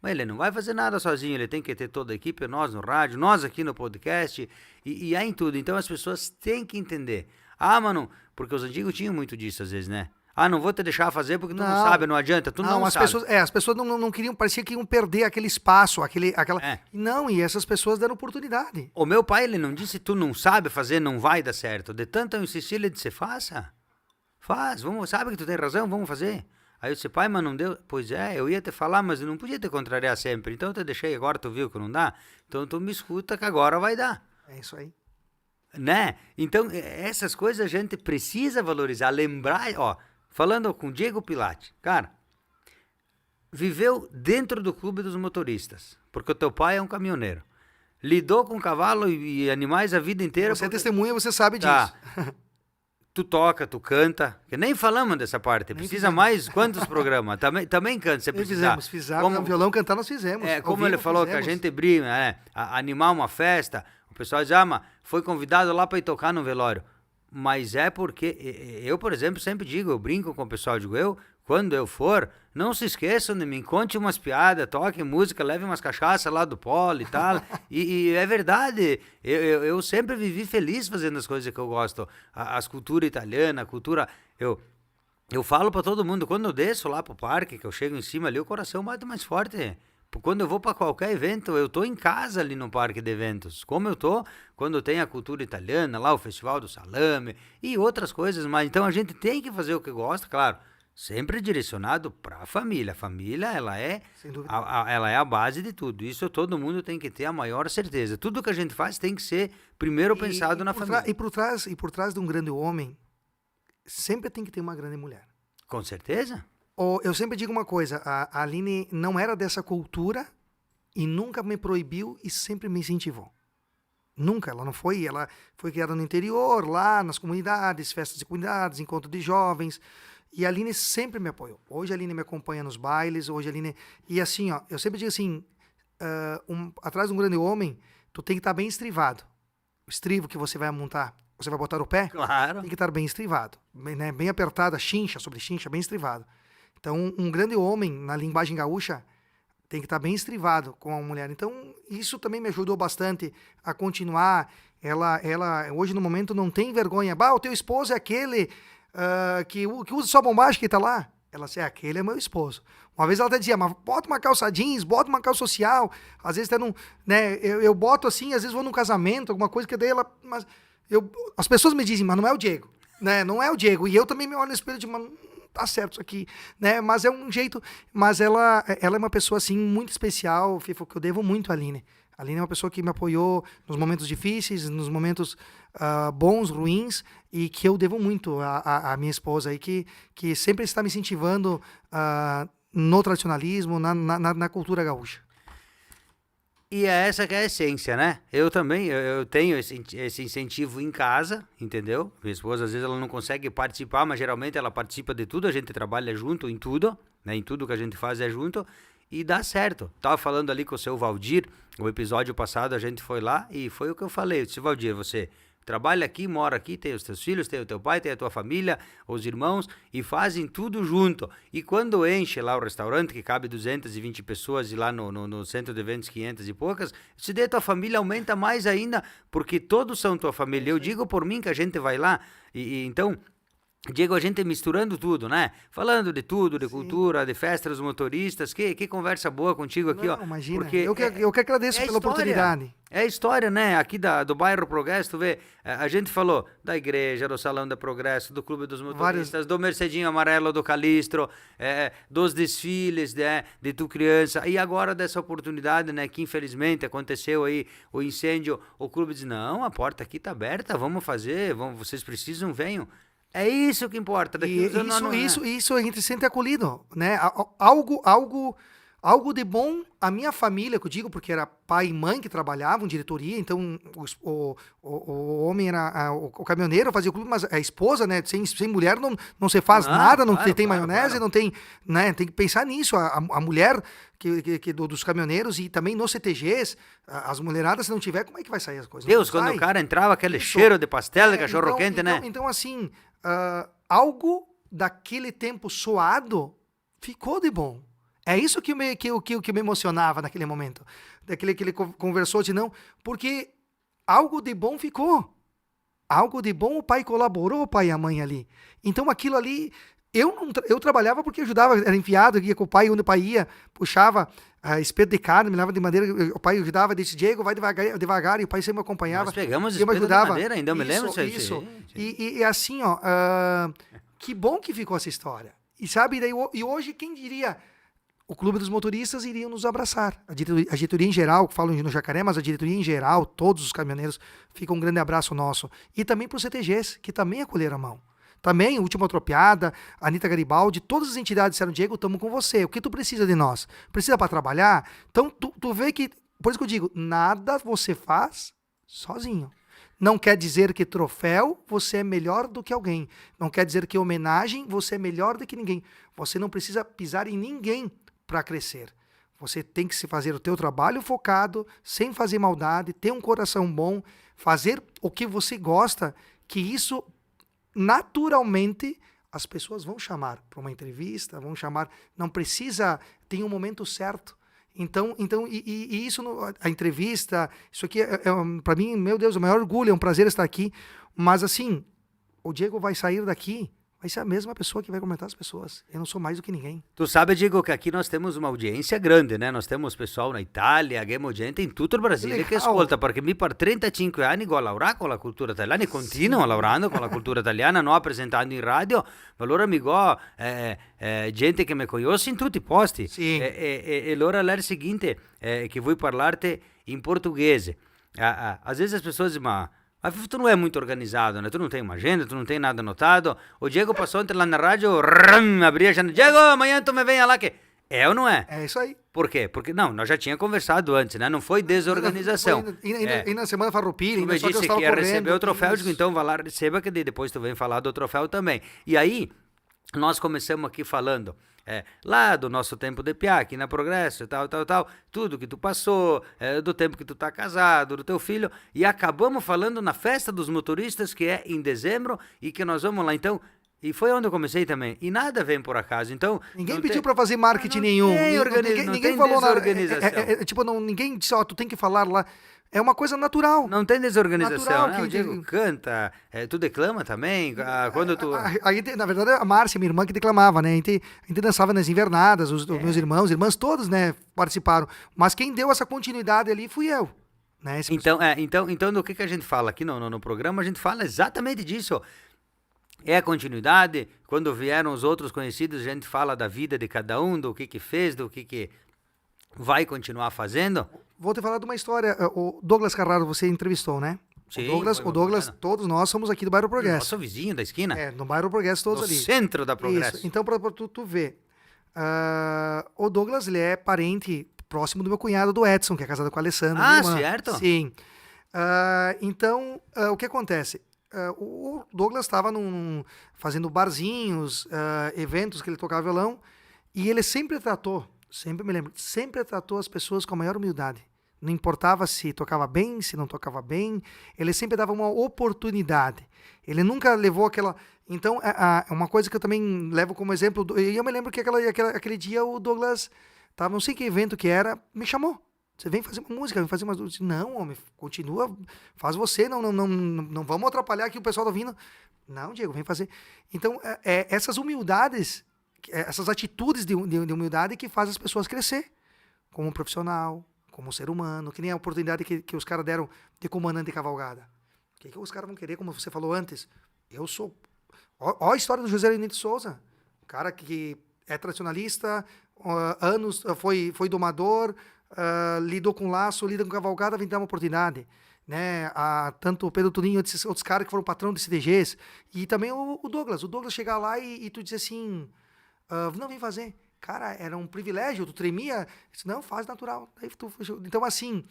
Mas ele não vai fazer nada sozinho, ele tem que ter toda a equipe, nós no rádio, nós aqui no podcast, e aí em tudo. Então as pessoas têm que entender. Ah, mano, porque os antigos tinham muito disso às vezes, né? Ah, não vou te deixar fazer porque tu não sabe, não adianta, tu não sabe. As pessoas não queriam, parecia que iam perder aquele espaço, aquela... Não, e essas pessoas deram oportunidade. O meu pai, ele não disse, tu não sabe fazer, não vai dar certo. De tanto eu insistir, ele disse, faça. Faz, sabe que tu tem razão, vamos fazer. Aí eu disse, pai, mas não deu. Pois é, eu ia te falar, mas eu não podia te contrariar sempre. Então eu te deixei, agora tu viu que não dá. Então tu me escuta que agora vai dar. É isso aí. Né? Então essas coisas a gente precisa valorizar, lembrar, ó, falando com o Diego Pilati, cara, viveu dentro do clube dos motoristas, porque o teu pai é um caminhoneiro. Lidou com cavalo e animais a vida inteira. Você é testemunha, você sabe disso. Tu toca, tu canta, que nem falamos dessa parte, precisa mais quantos programas? Também canta, você precisa. Fizemos, como violão cantar nós fizemos. Como ele falou, que a gente briga, né? Animar uma festa, o pessoal diz, mas foi convidado lá para ir tocar no velório. Mas é porque, eu, por exemplo, sempre digo, eu brinco com o pessoal, digo, quando eu for, não se esqueçam de mim, conte umas piadas, toque música, leve umas cachaças lá do polo e tal. e é verdade, eu sempre vivi feliz fazendo as coisas que eu gosto. As culturas italianas, a cultura... Eu falo pra todo mundo, quando eu desço lá pro parque, que eu chego em cima ali, o coração bate mais forte. Quando eu vou para qualquer evento, eu tô em casa ali no parque de eventos. Como eu tô quando tem a cultura italiana, lá o Festival do Salame e outras coisas. Mas então a gente tem que fazer o que gosta, claro. Sempre direcionado para a família. A família, ela é a base de tudo. Isso todo mundo tem que ter a maior certeza. Tudo que a gente faz tem que ser primeiro pensado na família. E por trás de um grande homem, sempre tem que ter uma grande mulher. Com certeza. Eu sempre digo uma coisa, a Aline não era dessa cultura e nunca me proibiu e sempre me incentivou. Nunca, ela foi criada no interior, lá nas comunidades, festas de comunidades, encontro de jovens. E a Aline sempre me apoiou. Hoje a Aline me acompanha nos bailes, hoje a Aline... E assim, ó, eu sempre digo assim, atrás de um grande homem, tu tem que estar bem estrivado. O estrivo que você vai montar, você vai botar o pé, claro, tem que estar bem estrivado. Bem apertada, chincha sobre chincha, bem estrivado. Então, um grande homem, na linguagem gaúcha, tem que estar bem estrivado com a mulher. Então, isso também me ajudou bastante a continuar. Ela hoje, no momento, não tem vergonha. O teu esposo é aquele que usa só bombagem que tá lá. Ela disse, aquele é meu esposo. Uma vez ela até dizia, mas bota uma calça jeans, bota uma calça social. Às vezes, eu boto assim, às vezes vou num casamento, alguma coisa que daí ela... as pessoas me dizem, mas não é o Diego. Né? Não é o Diego. E eu também me olho no espelho e digo, mas... tá certo isso aqui, né? Mas é um jeito, mas ela é uma pessoa assim muito especial, Fifo, que eu devo muito à Aline. A Aline é uma pessoa que me apoiou nos momentos difíceis, nos momentos bons, ruins, e que eu devo muito à minha esposa aí, que sempre está me incentivando no tradicionalismo, na cultura gaúcha. E é essa que é a essência, né? Eu também, eu tenho esse incentivo em casa, entendeu? Minha esposa, às vezes, ela não consegue participar, mas geralmente ela participa de tudo, a gente trabalha junto em tudo, né? Em tudo que a gente faz é junto, e dá certo. Tava falando ali com o seu Valdir, o episódio passado a gente foi lá, e foi o que eu falei. Eu disse, Valdir, você... trabalha aqui, mora aqui, tem os teus filhos, tem o teu pai, tem a tua família, os irmãos, e fazem tudo junto. E quando enche lá o restaurante, que cabe 220 pessoas, e lá no centro de eventos 500 e poucas, se der tua família aumenta mais ainda, porque todos são tua família. Eu digo por mim que a gente vai lá, então... Diego, a gente misturando tudo, né? Falando de tudo, de cultura, de festa dos motoristas. Que conversa boa contigo aqui, ó. Não, imagina. Porque Eu que agradeço pela oportunidade. É a história, né? Aqui do bairro Progresso, tu vê, a gente falou da igreja, do Salão da Progresso, do Clube dos Motoristas, do Mercedinho Amarelo, do Calistro, dos desfiles, de Tu Criança, e agora dessa oportunidade, né? Que infelizmente aconteceu aí o incêndio, o clube diz, não, a porta aqui tá aberta, vamos fazer, vocês precisam, venham. É isso que importa. Isso a gente sente acolhido, né? Algo de bom, a minha família, que eu digo, porque era pai e mãe que trabalhavam, diretoria, então o homem era o caminhoneiro, fazia o clube, mas a esposa, né? Sem mulher não se faz nada, não tem maionese, não tem, né? Tem que pensar nisso. A mulher dos caminhoneiros e também nos CTGs, as mulheradas, se não tiver, como é que vai sair as coisas? Deus, quando o cara entrava, aquele cheiro de pastel, de cachorro-quente, né? Então, assim, algo daquele tempo suado ficou de bom. É isso que me emocionava naquele momento. Daquele que ele conversou de não, porque algo de bom ficou. Algo de bom o pai colaborou, o pai e a mãe ali. Então aquilo ali, eu trabalhava porque ajudava, era enfiado, ia com o pai, onde o pai ia, puxava espeto de carne, me levava de madeira, o pai ajudava, disse, Diego, vai devagar, e o pai sempre me acompanhava. Nós pegamos espeto de madeira, ainda eu me lembro disso. E assim, ó, que bom que ficou essa história. E sabe, e hoje, quem diria... O Clube dos Motoristas iriam nos abraçar. A diretoria em geral, que falam no Jacaré, mas a diretoria em geral, todos os caminhoneiros, fica um grande abraço nosso. E também para os CTGs, que também acolheram a mão. Também, Última Atropiada, Anitta Garibaldi, todas as entidades disseram, Diego, estamos com você. O que tu precisa de nós? Precisa para trabalhar? Então, tu vê que, por isso que eu digo, nada você faz sozinho. Não quer dizer que troféu você é melhor do que alguém. Não quer dizer que homenagem você é melhor do que ninguém. Você não precisa pisar em ninguém para crescer. Você tem que se fazer o teu trabalho focado, sem fazer maldade, ter um coração bom, fazer o que você gosta, que isso naturalmente as pessoas vão chamar para uma entrevista, vão chamar, não precisa, tem um momento certo. Então isso, a entrevista, isso aqui para mim, meu Deus, o maior orgulho, é um prazer estar aqui, mas assim, o Diego vai sair daqui, vai ser a mesma pessoa que vai comentar as pessoas. Eu não sou mais do que ninguém. Tu sabe, Diego, que aqui nós temos uma audiência grande, né? Nós temos pessoal na Itália, abbiamo gente in tutto il Brasile che ascolta, perché mi per 35 anni ho lavorato con la cultura italiana e continuo lavorando con la cultura italiana, non presentando in radio, ma allora mi go gente che mi conosce in tutti i posti. Sì. E allora è il seguinte, che vuoi parlarti in portoghese. Às vezes as pessoas dizem, mas tu não é muito organizado, né? Tu não tem uma agenda, tu não tem nada anotado. O Diego passou ontem lá na rádio, abria a agenda. Diego, amanhã tu me venha lá que... É ou não é? É isso aí. Por quê? Porque, não, nós já tínhamos conversado antes, né? Não foi desorganização. E na semana farroupilha, tu me disse que ia receber o troféu, digo, então vai lá, receba, que depois tu vem falar do troféu também. E aí, nós começamos aqui falando... lá do nosso tempo de piá, aqui na Progresso, tal, tudo que tu passou, do tempo que tu tá casado, do teu filho, e acabamos falando na festa dos motoristas, que é em dezembro, e que nós vamos lá, então, e foi onde eu comecei também, e nada vem por acaso, então... Ninguém pediu para fazer marketing nenhum, ninguém falou nada, tipo, ninguém disse, tu tem que falar lá. É uma coisa natural. Não tem desorganização, né? O Diego canta, tu declama também, quando tu... Aí, na verdade, a Márcia, minha irmã, que declamava, né? A gente dançava nas invernadas, os meus irmãs todos, né, participaram. Mas quem deu essa continuidade ali fui eu. Né? Então, do que a gente fala aqui no programa, a gente fala exatamente disso. É a continuidade, quando vieram os outros conhecidos, a gente fala da vida de cada um, do que fez, do que vai continuar fazendo. Vou te falar de uma história. O Douglas Carraro, você entrevistou, né? Sim, o Douglas, todos nós somos aqui do bairro Progresso. Nosso vizinho da esquina. No bairro Progresso, todos no ali. No centro da Progresso. Isso. Então, para tu ver, o Douglas, ele é parente próximo do meu cunhado, do Edson, que é casado com a Alessandra. Ah, certo? Sim. Então, o que acontece? O Douglas estava fazendo barzinhos, eventos que ele tocava violão, e ele sempre tratou as pessoas com a maior humildade. Não importava se tocava bem, se não tocava bem, ele sempre dava uma oportunidade. Ele nunca levou aquela... Então, é uma coisa que eu também levo como exemplo, e eu me lembro que aquele dia o Douglas, não sei que evento que era, me chamou. Você vem fazer uma música, vem fazer uma... Não, homem, continua, faz você, não vamos atrapalhar aqui o pessoal tá vindo. Não, Diego, vem fazer. Então, essas humildades, essas atitudes de humildade que faz as pessoas crescer como profissional, como ser humano, que nem a oportunidade que os caras deram de comandante de cavalgada. O que os caras vão querer, como você falou antes? Eu sou... Ó a história do José Leonir de Souza, o cara que é tradicionalista, anos foi domador, lidou com laço, lida com cavalgada, vem dar uma oportunidade. Né? Tanto o Pedro Tuninho, outros caras que foram patrão de CDGs, e também o Douglas. O Douglas chegar lá e tu dizer assim, não, vem fazer. Cara, era um privilégio, tu tremia, disse, não, faz natural. Então, assim,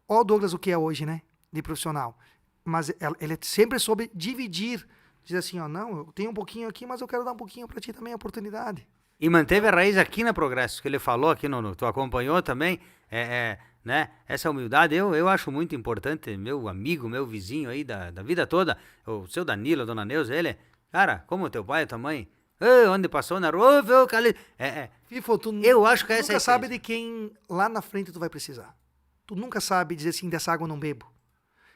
ó o Douglas o que é hoje, né? De profissional. Mas ele sempre soube dividir, dizer assim, ó, não, eu tenho um pouquinho aqui, mas eu quero dar um pouquinho para ti também, a oportunidade. E manteve a raiz aqui na Progresso, que ele falou aqui, tu acompanhou também, né? Essa humildade eu acho muito importante. Meu amigo, meu vizinho aí da vida toda, o seu Danilo, a dona Neuza, ele, cara, como teu pai e tua mãe, onde passou na rua, viu, Fifo, tu eu acho que nunca sabe de quem lá na frente tu vai precisar. Tu nunca sabe dizer assim, dessa água eu não bebo.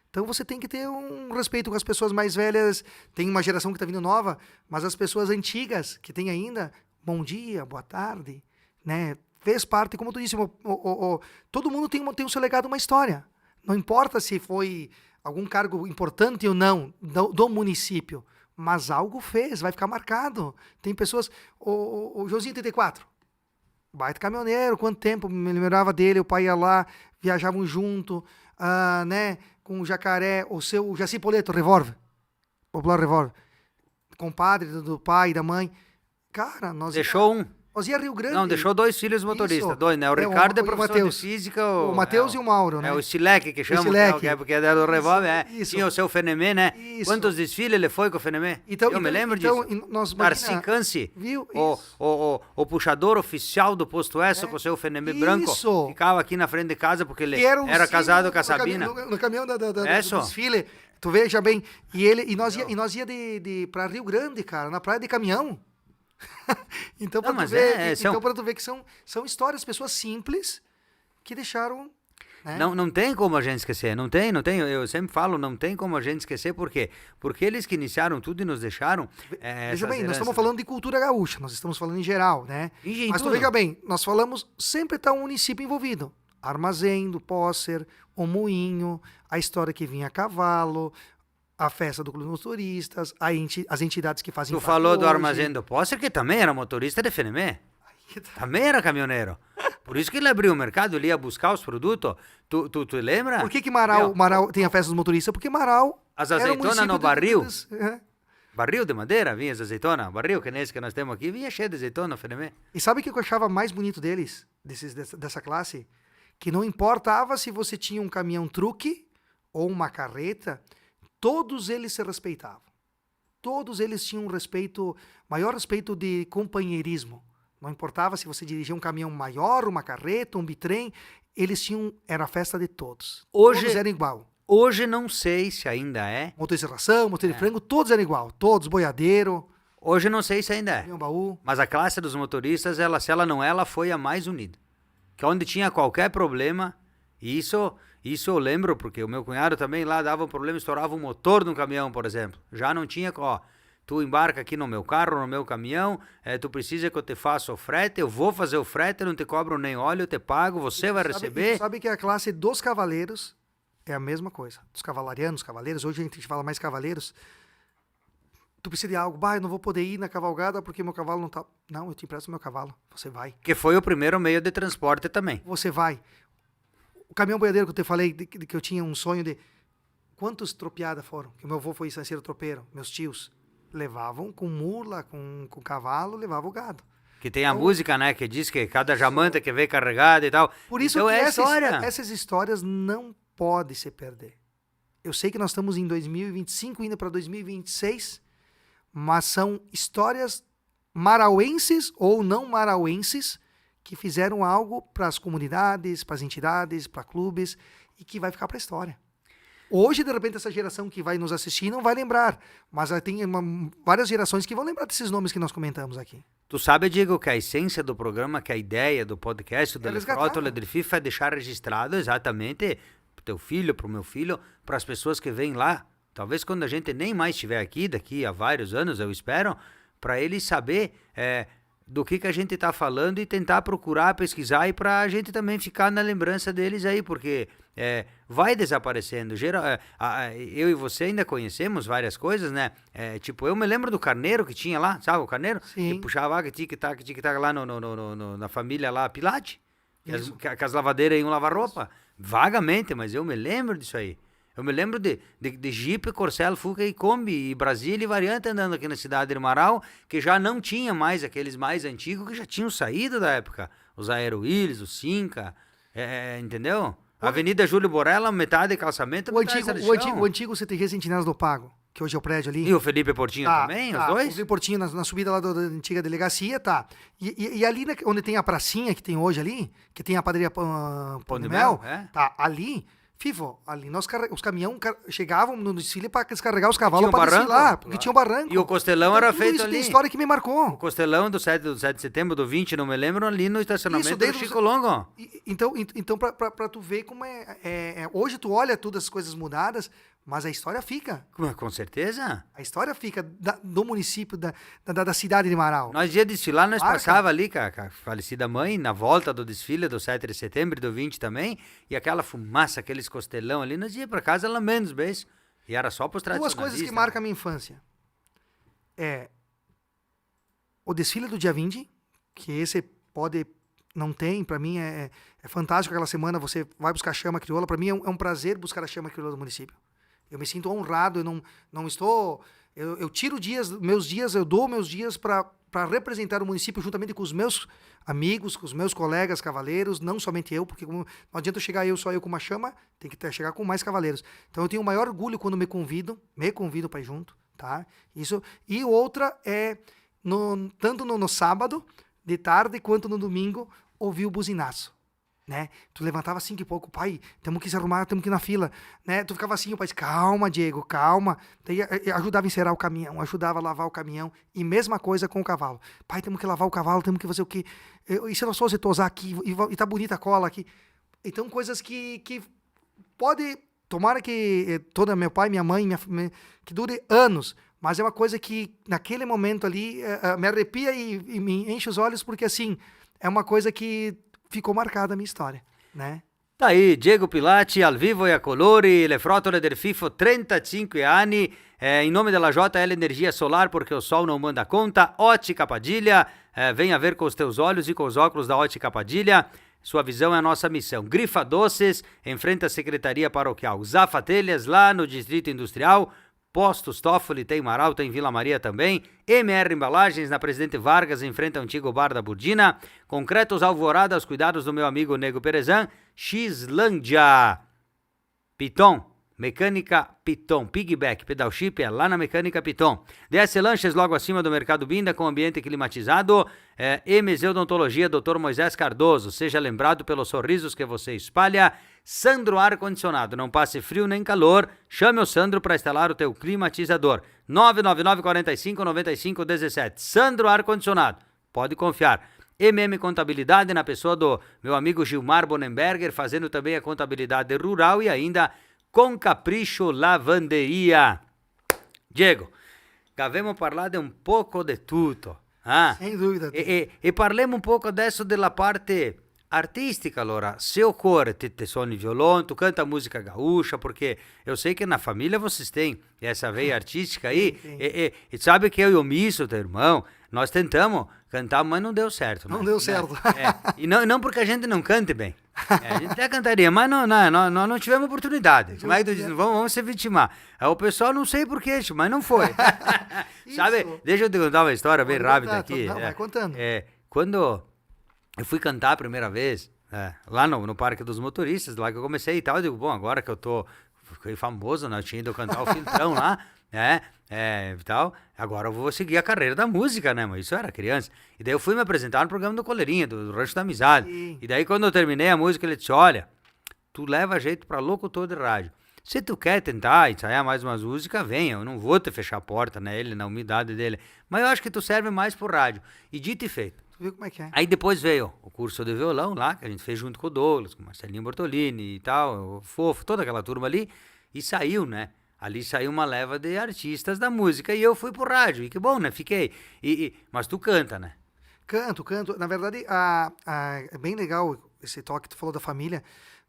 Então você tem que ter um respeito com as pessoas mais velhas. Tem uma geração que está vindo nova, mas as pessoas antigas que tem ainda, bom dia, boa tarde, né? Fez parte, como tu disse, todo mundo tem o seu legado, uma história. Não importa se foi algum cargo importante ou não do município, mas algo fez, vai ficar marcado. Tem pessoas, o Josinho 34, baita caminhoneiro, quanto tempo me lembrava dele, o pai ia lá, viajavam junto, né, com o Jacaré, o seu Jaci Poleto, Revólver, popular Revólver, compadre do pai e da mãe. Cara, nós ia Rio Grande. Não, deixou 2 filhos motoristas, 2, né? O Ricardo é professor de física. O Matheus e o Mauro, né? O Stileck, que chama, porque é do revólver. Tinha o seu Fenemê, né? Isso. Quantos desfiles ele foi com o Fenemê? Eu me lembro disso. Darcy Canci, o puxador oficial do Posto S com o seu Fenemê branco, ficava aqui na frente de casa, porque ele era casado com a Sabina. No caminhão do desfile, tu veja bem. E nós ia pra Rio Grande, cara, na praia de caminhão. Então, para tu ver que são histórias, pessoas simples que deixaram... Né? Não tem como a gente esquecer, não tem. Eu sempre falo, não tem como a gente esquecer, por quê? Porque eles que iniciaram tudo e nos deixaram... Veja bem, nós estamos falando de cultura gaúcha, nós estamos falando em geral, né? Mas tu veja bem, nós falamos, sempre está um município envolvido. Armazém do Pócer, o Moinho, a história que vinha a cavalo... A festa do Clube dos Motoristas, as entidades que fazem... Tu falou do Armazém do Pócer, que também era motorista de Fenemê. Também era caminhoneiro. Por isso que ele abriu o mercado, ele ia buscar os produtos. Tu lembra? Por que Marau tem a festa dos motoristas? Porque Marau... As azeitonas no barril. Barril de madeira, vinha as azeitonas. Barril, que nem esse que nós temos aqui, vinha cheio de azeitona, Fenemê. E sabe o que eu achava mais bonito deles, dessa classe? Que não importava se você tinha um caminhão truque ou uma carreta... Todos eles se respeitavam. Todos eles tinham maior respeito de companheirismo. Não importava se você dirigia um caminhão maior, uma carreta, um bitrem, era a festa de todos. Todos eram igual. Hoje não sei se ainda é. Motor de serração, motor de frango, todos eram igual. Todos, boiadeiro. Hoje não sei se ainda é. Baú. Mas a classe dos motoristas, se ela não é, ela foi a mais unida. Que onde tinha qualquer problema, Isso eu lembro, porque o meu cunhado também lá dava um problema, estourava um motor no caminhão, por exemplo. Já não tinha, tu embarca aqui no meu carro, no meu caminhão, tu precisa que eu te faça o frete, eu vou fazer o frete, não te cobro nem óleo, eu te pago, você vai receber. Sabe que a classe dos cavaleiros é a mesma coisa. Dos cavalarianos, cavaleiros, hoje a gente fala mais cavaleiros. Tu precisa de algo, eu não vou poder ir na cavalgada porque meu cavalo não tá... Não, eu te empresto meu cavalo, você vai. Que foi o primeiro meio de transporte também. Você vai. O caminhão boiadeiro que eu te falei, que eu tinha um sonho de... Quantos tropeadas foram? Que o meu avô foi estanceiro tropeiro, meus tios. Levavam com mula, com cavalo, levavam o gado. Que tem a música, né, que diz que cada jamanta que vem carregada e tal. Por isso então, que essas histórias não podem se perder. Eu sei que nós estamos em 2025, indo para 2026, mas são histórias marauenses ou não marauenses que fizeram algo para as comunidades, para as entidades, para clubes, e que vai ficar para a história. Hoje, de repente, essa geração que vai nos assistir não vai lembrar, mas tem várias gerações que vão lembrar desses nomes que nós comentamos aqui. Tu sabe, Diego, que a essência do programa, que a ideia do podcast do resgatar. Lefrota Ledrififa é deixar registrado exatamente pro teu filho, pro meu filho, para as pessoas que vêm lá. Talvez quando a gente nem mais estiver aqui, daqui a vários anos, eu espero, para eles saber do que a gente está falando e tentar procurar, pesquisar e para a gente também ficar na lembrança deles aí, porque vai desaparecendo. Eu e você ainda conhecemos várias coisas, né? Tipo, eu me lembro do carneiro que tinha lá, sabe o carneiro? Sim. Que puxava água, tic-tac lá na família lá, Pilate, que as lavadeiras iam lavar roupa. Vagamente, mas eu me lembro disso aí. Eu me lembro de Jeep, Corcel, Fuca e Kombi, e Brasília e variante andando aqui na cidade de Marau, que já não tinha mais aqueles mais antigos que já tinham saído da época. Os Aerowilis, os Cinca, entendeu? Avenida Júlio Borella, metade de calçamento, o antigo CTG Sentinelas do Pago, que hoje é o prédio ali. E o Felipe Portinho também, os dois? O Felipe Portinho na subida lá da antiga delegacia, tá. E ali onde tem a pracinha que tem hoje ali, que tem a padaria Pão de Mel, tá, ali... Fivo, ali os caminhões chegavam no desfile para descarregar os cavalos para desfilar lá, porque tinha um barranco. E o Costelão era feito isso ali. Tem história que me marcou. O Costelão do 7 de setembro, do 20, não me lembro, ali no estacionamento do Chico Longo. Então para tu ver como hoje tu olha todas as coisas mudadas, mas a história fica. Com certeza. A história fica do município, da cidade de Marau. Nós ia desfilar, nós passava ali com a falecida mãe, na volta do desfile do 7 de setembro e do 20 também, e aquela fumaça, aqueles costelão ali, nós ia para casa lambendo os beijos. E era só pros tradicionalistas. Duas coisas que marcam a minha infância. O desfile do dia 20, que esse não tem, para mim é fantástico. Aquela semana você vai buscar a chama crioula, para mim é um prazer buscar a chama crioula do município. Eu me sinto honrado, eu não estou... Eu tiro meus dias, eu dou meus dias para representar o município juntamente com os meus amigos, com os meus colegas cavaleiros, não somente eu, porque não adianta chegar só eu com uma chama, tem que chegar com mais cavaleiros. Então eu tenho o maior orgulho quando me convidam para ir junto, tá? Isso. E outra tanto no sábado, de tarde, quanto no domingo, ouvir o buzinaço. Né? Tu levantava 5 e pouco, pai, temos que se arrumar, temos que ir na fila, né? Tu ficava assim, o pai disse, calma, Diego, calma. Daí ajudava a encerar o caminhão, ajudava a lavar o caminhão, e mesma coisa com o cavalo. Pai, temos que lavar o cavalo, temos que fazer o quê? E se nós fosse tosar aqui, e tá bonita a cola aqui. Então, coisas que pode, tomara que toda meu pai, minha mãe, que dure anos, mas é uma coisa que naquele momento ali me arrepia e me enche os olhos, porque assim, é uma coisa que ficou marcada a minha história, né? Tá aí, Diego Pilati, al vivo e a colori, le frotole del FIFO, 35 anni, em nome della JL Energia Solar, porque o sol não manda conta, Ótica Padilha, venha ver com os teus olhos e com os óculos da Ótica Padilha, sua visão é a nossa missão. Grifa Doces, em frente à Secretaria Paroquial, Zafa Telhas, lá no Distrito Industrial, Postos Toffoli, tem Marau, tem Vila Maria também, MR Embalagens, na Presidente Vargas, em frente ao antigo Bar da Burdina, Concretos Alvorada, aos cuidados do meu amigo Nego Perezan, Xlândia, Piton, Mecânica Piton, Pigback, Pedal Chip, é lá na Mecânica Piton, DS Lanches, logo acima do Mercado Binda, com ambiente climatizado, MZ Odontologia, Dr. Moisés Cardoso, seja lembrado pelos sorrisos que você espalha. Sandro Ar Condicionado, não passe frio nem calor, chame o Sandro para instalar o teu climatizador, 999-45-95-17, Sandro Ar Condicionado, pode confiar. Contabilidade, na pessoa do meu amigo Gilmar Bonenberger, fazendo também a contabilidade rural, e ainda com Capricho Lavanderia. Diego, avevamo parlato un poco di tutto. Sem dúvida. E parliamo un poco adesso della parte artística, allora. Se occorre, te suoni violão, tu canta música gaúcha, porque eu sei que na família vocês têm essa veia artística aí. E sabe que eu e o Misso, teu irmão, nós tentamos cantar, mas não deu certo. Não deu certo. E não porque a gente não cante bem. A gente até cantaria, mas não tivemos oportunidade. Mas vamos se vitimar. O pessoal não sei porquê, mas não foi. Sabe? Deixa eu te contar uma história bem rápida aqui. Vai contando. Quando eu fui cantar a primeira vez, lá no Parque dos Motoristas, lá que eu comecei e tal, eu digo, bom, agora que fiquei famoso, né? Eu tinha ido cantar o Filtrão lá, e tal, agora eu vou seguir a carreira da música, né? Mas isso eu era criança. E daí eu fui me apresentar no programa do Coleirinha, do Rancho da Amizade. Sim. E daí quando eu terminei a música, ele disse, olha, tu leva jeito pra locutor de rádio. Se tu quer tentar ensaiar mais umas músicas, venha. Eu não vou te fechar a porta, né? Ele, na umidade dele. Mas eu acho que tu serve mais pro rádio. E dito e feito. Tu viu como é que é? Aí depois veio o curso de violão lá, que a gente fez junto com o Douglas, com o Marcelinho Bortolini e tal, o Fofo, toda aquela turma ali. E saiu, né? Ali saiu uma leva de artistas da música. E eu fui pro rádio. E que bom, né? Fiquei. Mas tu canta, né? Canto. Na verdade, é bem legal esse toque que tu falou da família.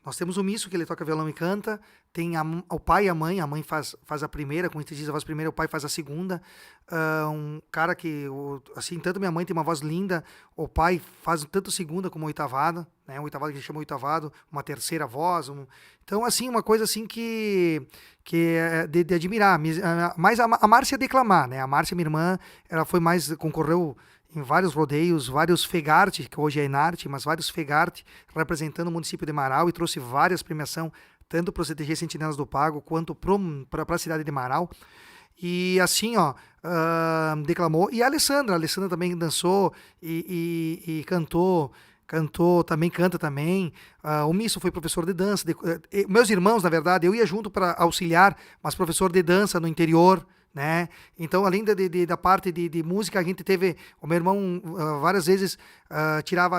Nós temos o Misso, que ele toca violão e canta. Tem o pai e a mãe. A mãe faz a primeira, como a gente diz, a voz primeira, o pai faz a segunda. Um cara que, assim, tanto minha mãe tem uma voz linda, o pai faz tanto segunda como oitavada, né? Um oitavado que a gente chama oitavado, uma terceira voz. Então, assim, uma coisa assim que é de admirar. Mas a Márcia declamar, né? A Márcia, minha irmã, ela foi mais, concorreu em vários rodeios, vários Fegarte, que hoje é Enarte, mas vários Fegarte, representando o município de Marau, e trouxe várias premiações, tanto para o CTG Sentinelas do Pago, quanto para a cidade de Marau. E assim, ó, declamou. E a Alessandra também dançou e cantou, também canta também. O Misso foi professor de dança. Meus irmãos, na verdade, eu ia junto para auxiliar, mas professor de dança no interior, né? Então, além da parte de música, a gente teve, o meu irmão várias vezes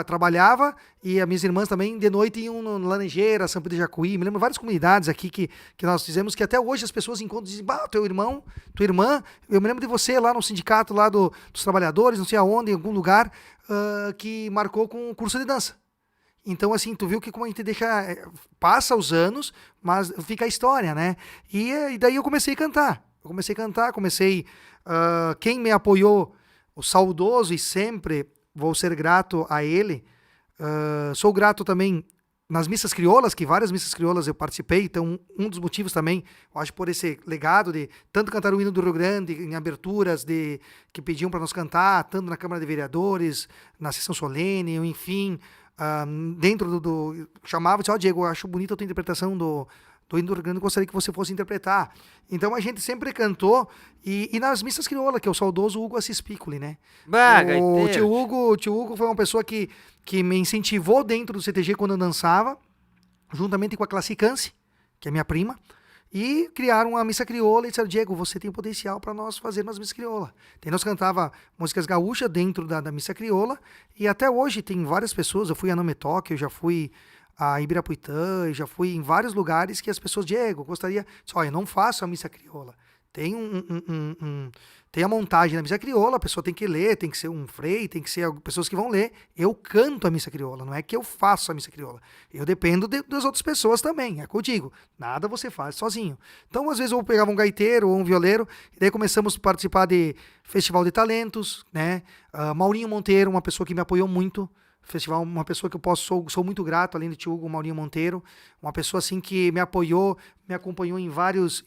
trabalhava, e as minhas irmãs também de noite iam no Laranjeira, São Pedro de Jacuí. Me lembro várias comunidades aqui que nós fizemos, que até hoje as pessoas encontram e dizem: bah, teu irmão, tua irmã, eu me lembro de você lá no sindicato lá dos trabalhadores, não sei aonde, em algum lugar, que marcou com o curso de dança. Então, assim, tu viu que como a gente passa os anos, mas fica a história, né? E daí eu comecei a cantar. Quem me apoiou, o saudoso, e sempre vou ser grato a ele. Sou grato também nas missas crioulas, que várias missas crioulas eu participei. Então, um dos motivos também, eu acho, por esse legado de tanto cantar o hino do Rio Grande, em aberturas que pediam para nós cantar, tanto na Câmara de Vereadores, na sessão solene, enfim, dentro chamava e disse: ó, Diego, eu acho bonita a tua interpretação do hino do Rio Grande, gostaria que você fosse interpretar. Então a gente sempre cantou, e nas missas crioula, que é o saudoso Hugo Assis Piccoli, né? O tio Hugo foi uma pessoa que me incentivou dentro do CTG quando eu dançava, juntamente com a Classicance, que é minha prima, e criaram uma missa crioula e disseram: Diego, você tem potencial para nós fazermos missa crioula. Então nós cantava músicas gaúchas dentro da missa crioula, e até hoje tem várias pessoas. Eu fui a Nametoque, eu já fui a Ibirapuitã, já fui em vários lugares que as pessoas: Diego, gostaria... Olha, eu não faço a missa crioula. Tem tem a montagem da missa crioula, a pessoa tem que ler, tem que ser um frei, tem que ser pessoas que vão ler. Eu canto a missa crioula, não é que eu faço a missa crioula. Eu dependo das outras pessoas também, é o que eu digo. Nada você faz sozinho. Então, às vezes, eu pegava um gaiteiro ou um violeiro, e daí começamos a participar de Festival de Talentos, né? Maurinho Monteiro, uma pessoa que me apoiou muito. Festival, uma pessoa que eu sou muito grato, além do tio Hugo, Maurinho Monteiro, uma pessoa assim que me apoiou, me acompanhou em vários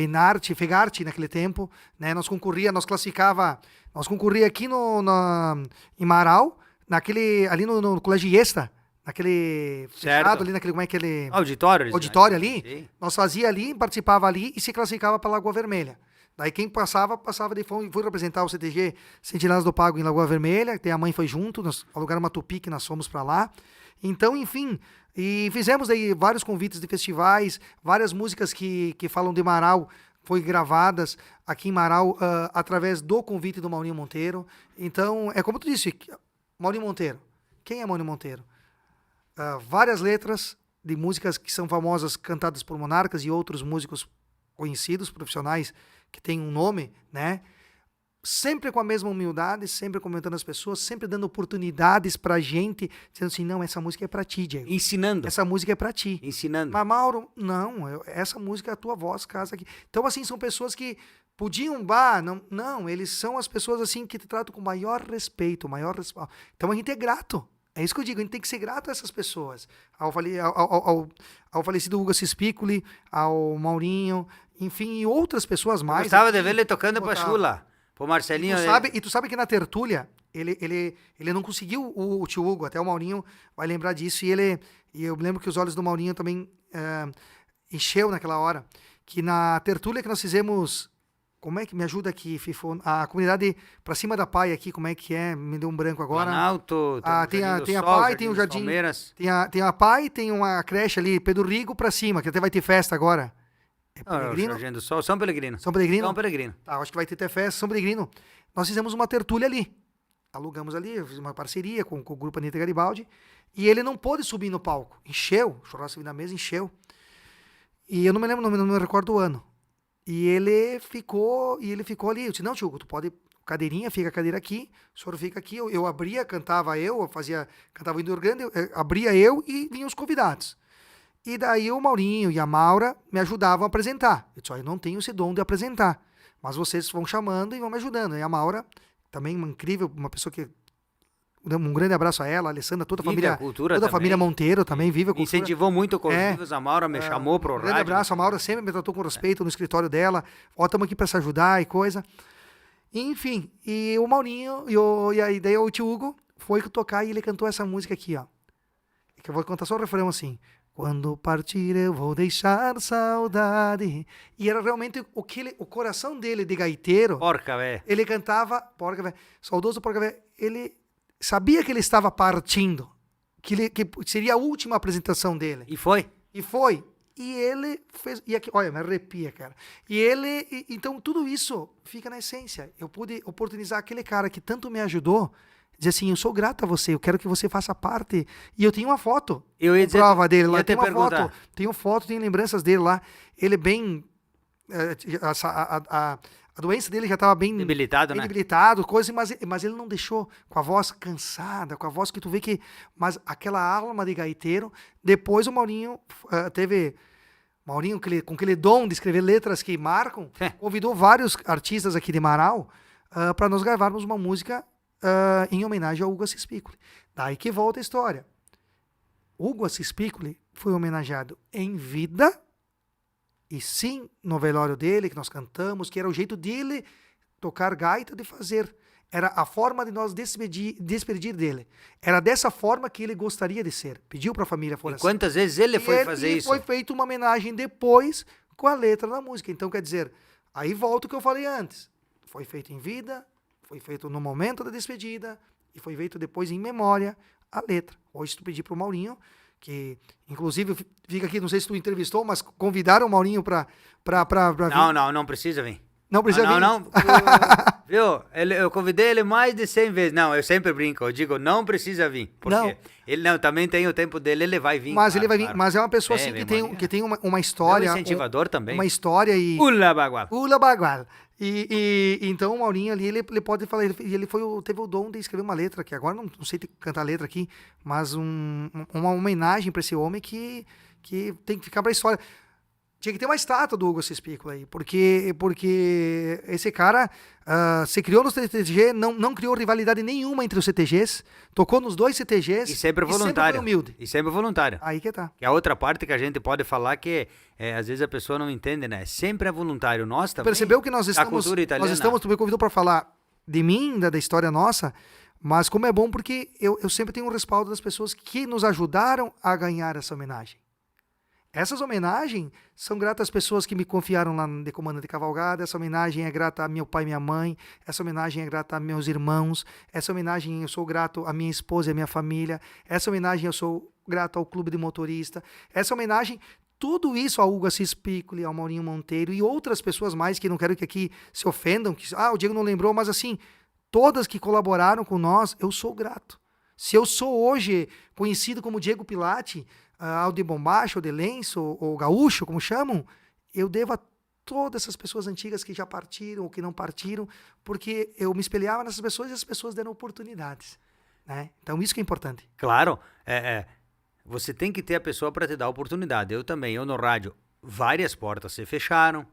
Enarte, Fegarte naquele tempo, né? Nós concorria aqui em Marau, ali no Colégio Iesta, naquele fechado ali, naquele, como é aquele... Auditório ali. Sim. Nós fazia ali, participava ali e se classificava para Lagoa Vermelha. Daí quem passava de fome. Fui representar o CTG Sentinelas do Pago em Lagoa Vermelha, que a mãe foi junto, nós alugamos uma tupi que nós fomos para lá. Então, enfim, e fizemos aí vários convites de festivais, várias músicas que falam de Marau, foi gravadas aqui em Marau através do convite do Maurinho Monteiro. Então, é como tu disse, Maurinho Monteiro. Quem é Maurinho Monteiro? Várias letras de músicas que são famosas, cantadas por monarcas e outros músicos conhecidos, profissionais, que tem um nome, né? Sempre com a mesma humildade, sempre comentando as pessoas, sempre dando oportunidades pra gente, dizendo assim: não, essa música é pra ti, Diego. Ensinando. Essa música é pra ti. Ensinando. Mas, Mauro, não, essa música é a tua voz, casa aqui. Então, assim, são pessoas que podiam, não, eles são as pessoas, assim, que te tratam com maior respeito, maior respeito. Então, a gente é grato. É isso que eu digo, a gente tem que ser grato a essas pessoas. Ao falecido Hugo Assis Piccoli, ao Maurinho, enfim, e outras pessoas mais. Eu gostava de ver ele tocando pra Chula, pro Marcelinho. E tu sabe que na tertúlia, ele não conseguiu o tio Hugo, até o Maurinho vai lembrar disso, e eu me lembro que os olhos do Maurinho também encheu naquela hora, que na tertúlia que nós fizemos Como é que me ajuda aqui, Fifo? A comunidade pra cima da Pai aqui, como é que é? Me deu um branco agora. Planalto, Tem a Jardim do Pai, Sol, tem o dos Jardim. Palmeiras. Tem a Pai, tem uma creche ali, Pedro Rigo pra cima, que até vai ter festa agora. É Pelegrino? Jardim do Sol, São Pelegrino. São Pelegrino? São Pelegrino. Tá, acho que vai ter até festa, São Pelegrino. Nós fizemos uma tertúlia ali. Alugamos ali, eu fiz uma parceria com o grupo Anitta Garibaldi. E ele não pôde subir no palco. Encheu, o churrasco na mesa, encheu. E eu não me lembro, não me recordo o ano. E ele ficou ali. Eu disse, não, tio, tu pode, cadeirinha, fica a cadeira aqui, o senhor fica aqui. Eu abria, cantava cantava o Índio Grande, abria eu e vinham os convidados. E daí o Maurinho e a Maura me ajudavam a apresentar. Eu disse, eu não tenho esse dom de apresentar, mas vocês vão chamando e vão me ajudando. E a Maura, também uma incrível, uma pessoa que... Um grande abraço a ela, a Alessandra, toda a família, toda a família Monteiro também vive a cultura. Incentivou muito convívios, a Maura me chamou pro rádio. Um grande abraço, a Maura sempre me tratou com respeito no escritório dela. Ó, estamos aqui para se ajudar e coisa. Enfim, e o Maurinho e a ideia, o tio Hugo, foi tocar e ele cantou essa música aqui, ó. Que eu vou contar só o refrão assim. Quando partir eu vou deixar saudade. E era realmente o coração dele de gaiteiro. Porca, velho. Ele cantava, porca, velho. Saudoso porca, velho. Ele sabia que ele estava partindo, que seria a última apresentação dele. E foi? E foi. E ele fez... E aqui, olha, me arrepia, cara. Então, tudo isso fica na essência. Eu pude oportunizar aquele cara que tanto me ajudou, dizer assim, eu sou grato a você, eu quero que você faça parte. E eu tenho uma foto, prova dele lá. Tem uma foto, tenho lembranças dele lá. Ele bem... A doença dele já estava bem debilitado, né? Debilitado, coisa, mas ele não deixou com a voz cansada, com a voz que tu vê que... Mas aquela alma de gaiteiro. Depois o Maurinho teve... Maurinho, com aquele dom de escrever letras que marcam, convidou vários artistas aqui de Marau para nós gravarmos uma música em homenagem ao Hugo Assis Piccoli. Daí que volta a história. Hugo Assis Piccoli foi homenageado em vida... E sim, no velório dele, que nós cantamos, que era o jeito dele tocar gaita, de fazer. Era a forma de nós despedir dele. Era dessa forma que ele gostaria de ser. Pediu para a família fora assim. Quantas vezes ele foi fazer isso? E foi feita uma homenagem depois com a letra da música. Então, quer dizer, aí volta o que eu falei antes. Foi feito em vida, foi feito no momento da despedida, e foi feito depois em memória a letra. Hoje, tu pedir para o Maurinho... que inclusive fica aqui, não sei se tu entrevistou, mas convidaram o Maurinho para vir. Não precisa vir. Não precisa vir? Não. Viu? Eu convidei ele mais de 100 vezes. Não, eu sempre brinco, eu digo, não precisa vir. Porque ele também tem o tempo dele, ele vai vir. Mas ele vai vir, mas é uma pessoa assim que tem uma história. É um incentivador também. Uma história e... Ula bagual. E então o Maurinho ali, ele pode falar, ele teve o dom de escrever uma letra, que agora não sei cantar a letra aqui, mas uma homenagem para esse homem que tem que ficar para a história. Tinha que ter uma estátua do Hugo Assis Piccoli aí, porque esse cara se criou no CTG, não criou rivalidade nenhuma entre os CTGs, tocou nos dois CTGs e sempre voluntário. Sempre foi humilde. E sempre voluntário. Aí que tá. Que é a outra parte que a gente pode falar que às vezes a pessoa não entende, né? Sempre é voluntário. Nós também. Percebeu que nós estamos, tu me convidou para falar de mim, da história nossa, mas como é bom porque eu sempre tenho um respaldo das pessoas que nos ajudaram a ganhar essa homenagem. Essas homenagens são gratas às pessoas que me confiaram lá de comando de cavalgada. Essa homenagem é grata a meu pai e minha mãe. Essa homenagem é grata a meus irmãos. Essa homenagem eu sou grato à minha esposa e à minha família. Essa homenagem eu sou grato ao clube de motorista. Essa homenagem, tudo isso ao Hugo Assis Piccoli, ao Maurinho Monteiro e outras pessoas mais que não quero que aqui se ofendam. O Diego não lembrou, mas assim, todas que colaboraram com nós, eu sou grato. Se eu sou hoje conhecido como Diego Pilati, ao de bombacho, ou de lenço, ou gaúcho, como chamam, eu devo a todas essas pessoas antigas que já partiram ou que não partiram, porque eu me espelhava nessas pessoas e as pessoas deram oportunidades. Né? Então, isso que é importante. Claro, você tem que ter a pessoa para te dar oportunidade. Eu no rádio, várias portas se fecharam,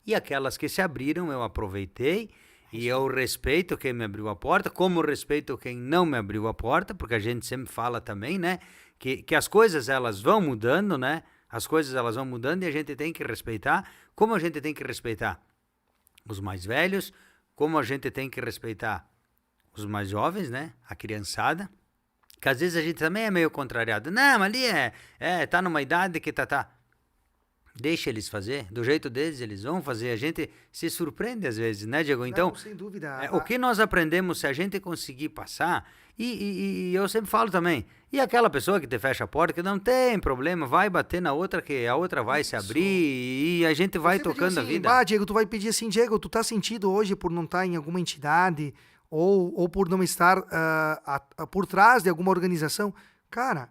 e aquelas que se abriram eu aproveitei, e eu respeito quem me abriu a porta, como respeito quem não me abriu a porta, porque a gente sempre fala também, né? Que as coisas elas vão mudando, né? As coisas elas vão mudando e a gente tem que respeitar. Como a gente tem que respeitar os mais velhos, como a gente tem que respeitar os mais jovens, né? A criançada. Que às vezes a gente também é meio contrariado. Não, ali tá numa idade que tá. Deixa eles fazer, do jeito deles eles vão fazer. A gente se surpreende às vezes, né, Diego? Então, não, sem dúvida. o que nós aprendemos, se a gente conseguir passar, e eu sempre falo também, e aquela pessoa que te fecha a porta, que não tem problema, vai bater na outra, que a outra vai se abrir e a gente vai tocando assim, a vida. Diego, tu vai pedir assim, Diego, tu tá sentido hoje por não estar em alguma entidade ou por não estar por trás de alguma organização? Cara,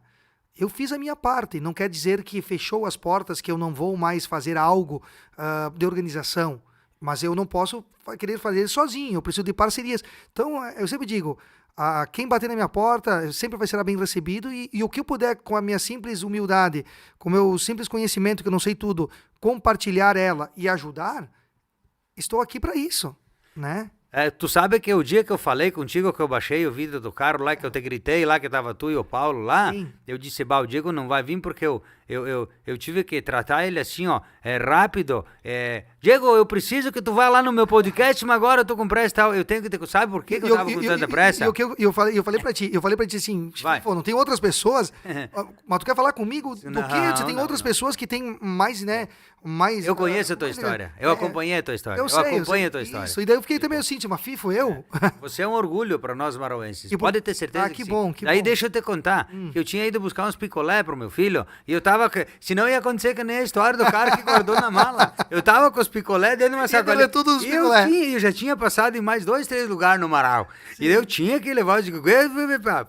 eu fiz a minha parte, não quer dizer que fechou as portas, que eu não vou mais fazer algo de organização, mas eu não posso querer fazer sozinho, eu preciso de parcerias. Então, eu sempre digo, quem bater na minha porta sempre vai ser bem recebido e o que eu puder, com a minha simples humildade, com o meu simples conhecimento, que eu não sei tudo, compartilhar ela e ajudar, estou aqui para isso, né? Tu sabe que o dia que eu falei contigo, que eu baixei o vídeo do carro lá, que eu te gritei lá, que tava tu e o Paulo lá, Sim. eu disse, o Diego não vai vir porque eu tive que tratar ele assim, ó, rápido. Diego, eu preciso que tu vá lá no meu podcast, mas agora eu tô com pressa e tal. Eu tenho que ter... Sabe por que eu tava com tanta pressa? Eu falei pra ti assim, pô, não tem outras pessoas, mas tu quer falar comigo do quê? Você tem outras pessoas que têm mais, né, mais... Eu conheço a tua história, eu acompanhei a tua história, eu acompanho a tua história. Isso, e daí eu fiquei também assim, mas FIFO eu? Você é um orgulho para nós marauenses, pode ter certeza que que sim. bom, Daí bom. deixa eu te contar, que eu tinha ido buscar uns picolé pro meu filho, e eu tava, senão ia acontecer que nem a história do cara que guardou na mala. Eu tava com os picolé dentro de uma sacolinha, eu já tinha passado em mais 2, 3 lugares no Marau, sim. E eu tinha que levar, eu digo,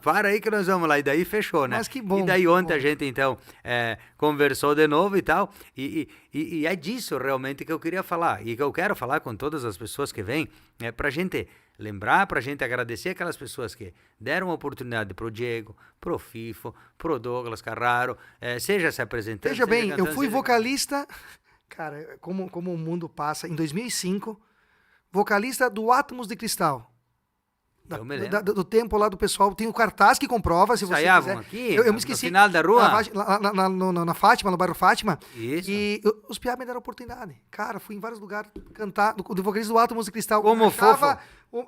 para aí que nós vamos lá, e daí fechou, né? Mas que bom. E daí ontem a gente, então, conversou de novo e tal, e é disso realmente que eu queria falar, e que eu quero falar com todas as pessoas que vêm, pra gente lembrar, pra gente agradecer aquelas pessoas que deram a oportunidade pro Diego, pro Fifo, pro Douglas Carraro, seja se apresentando. Veja bem, eu fui vocalista, cara, como o mundo passa, em 2005, vocalista do Átomos de Cristal. Do tempo lá do pessoal, tem o cartaz que comprova, se você quiser. Aqui, eu me esqueci. No final da rua? Na Fátima, no bairro Fátima. Isso. E os piá me deram oportunidade. Cara, fui em vários lugares cantar, do vocalista do Átomos de Cristal. Como fofo.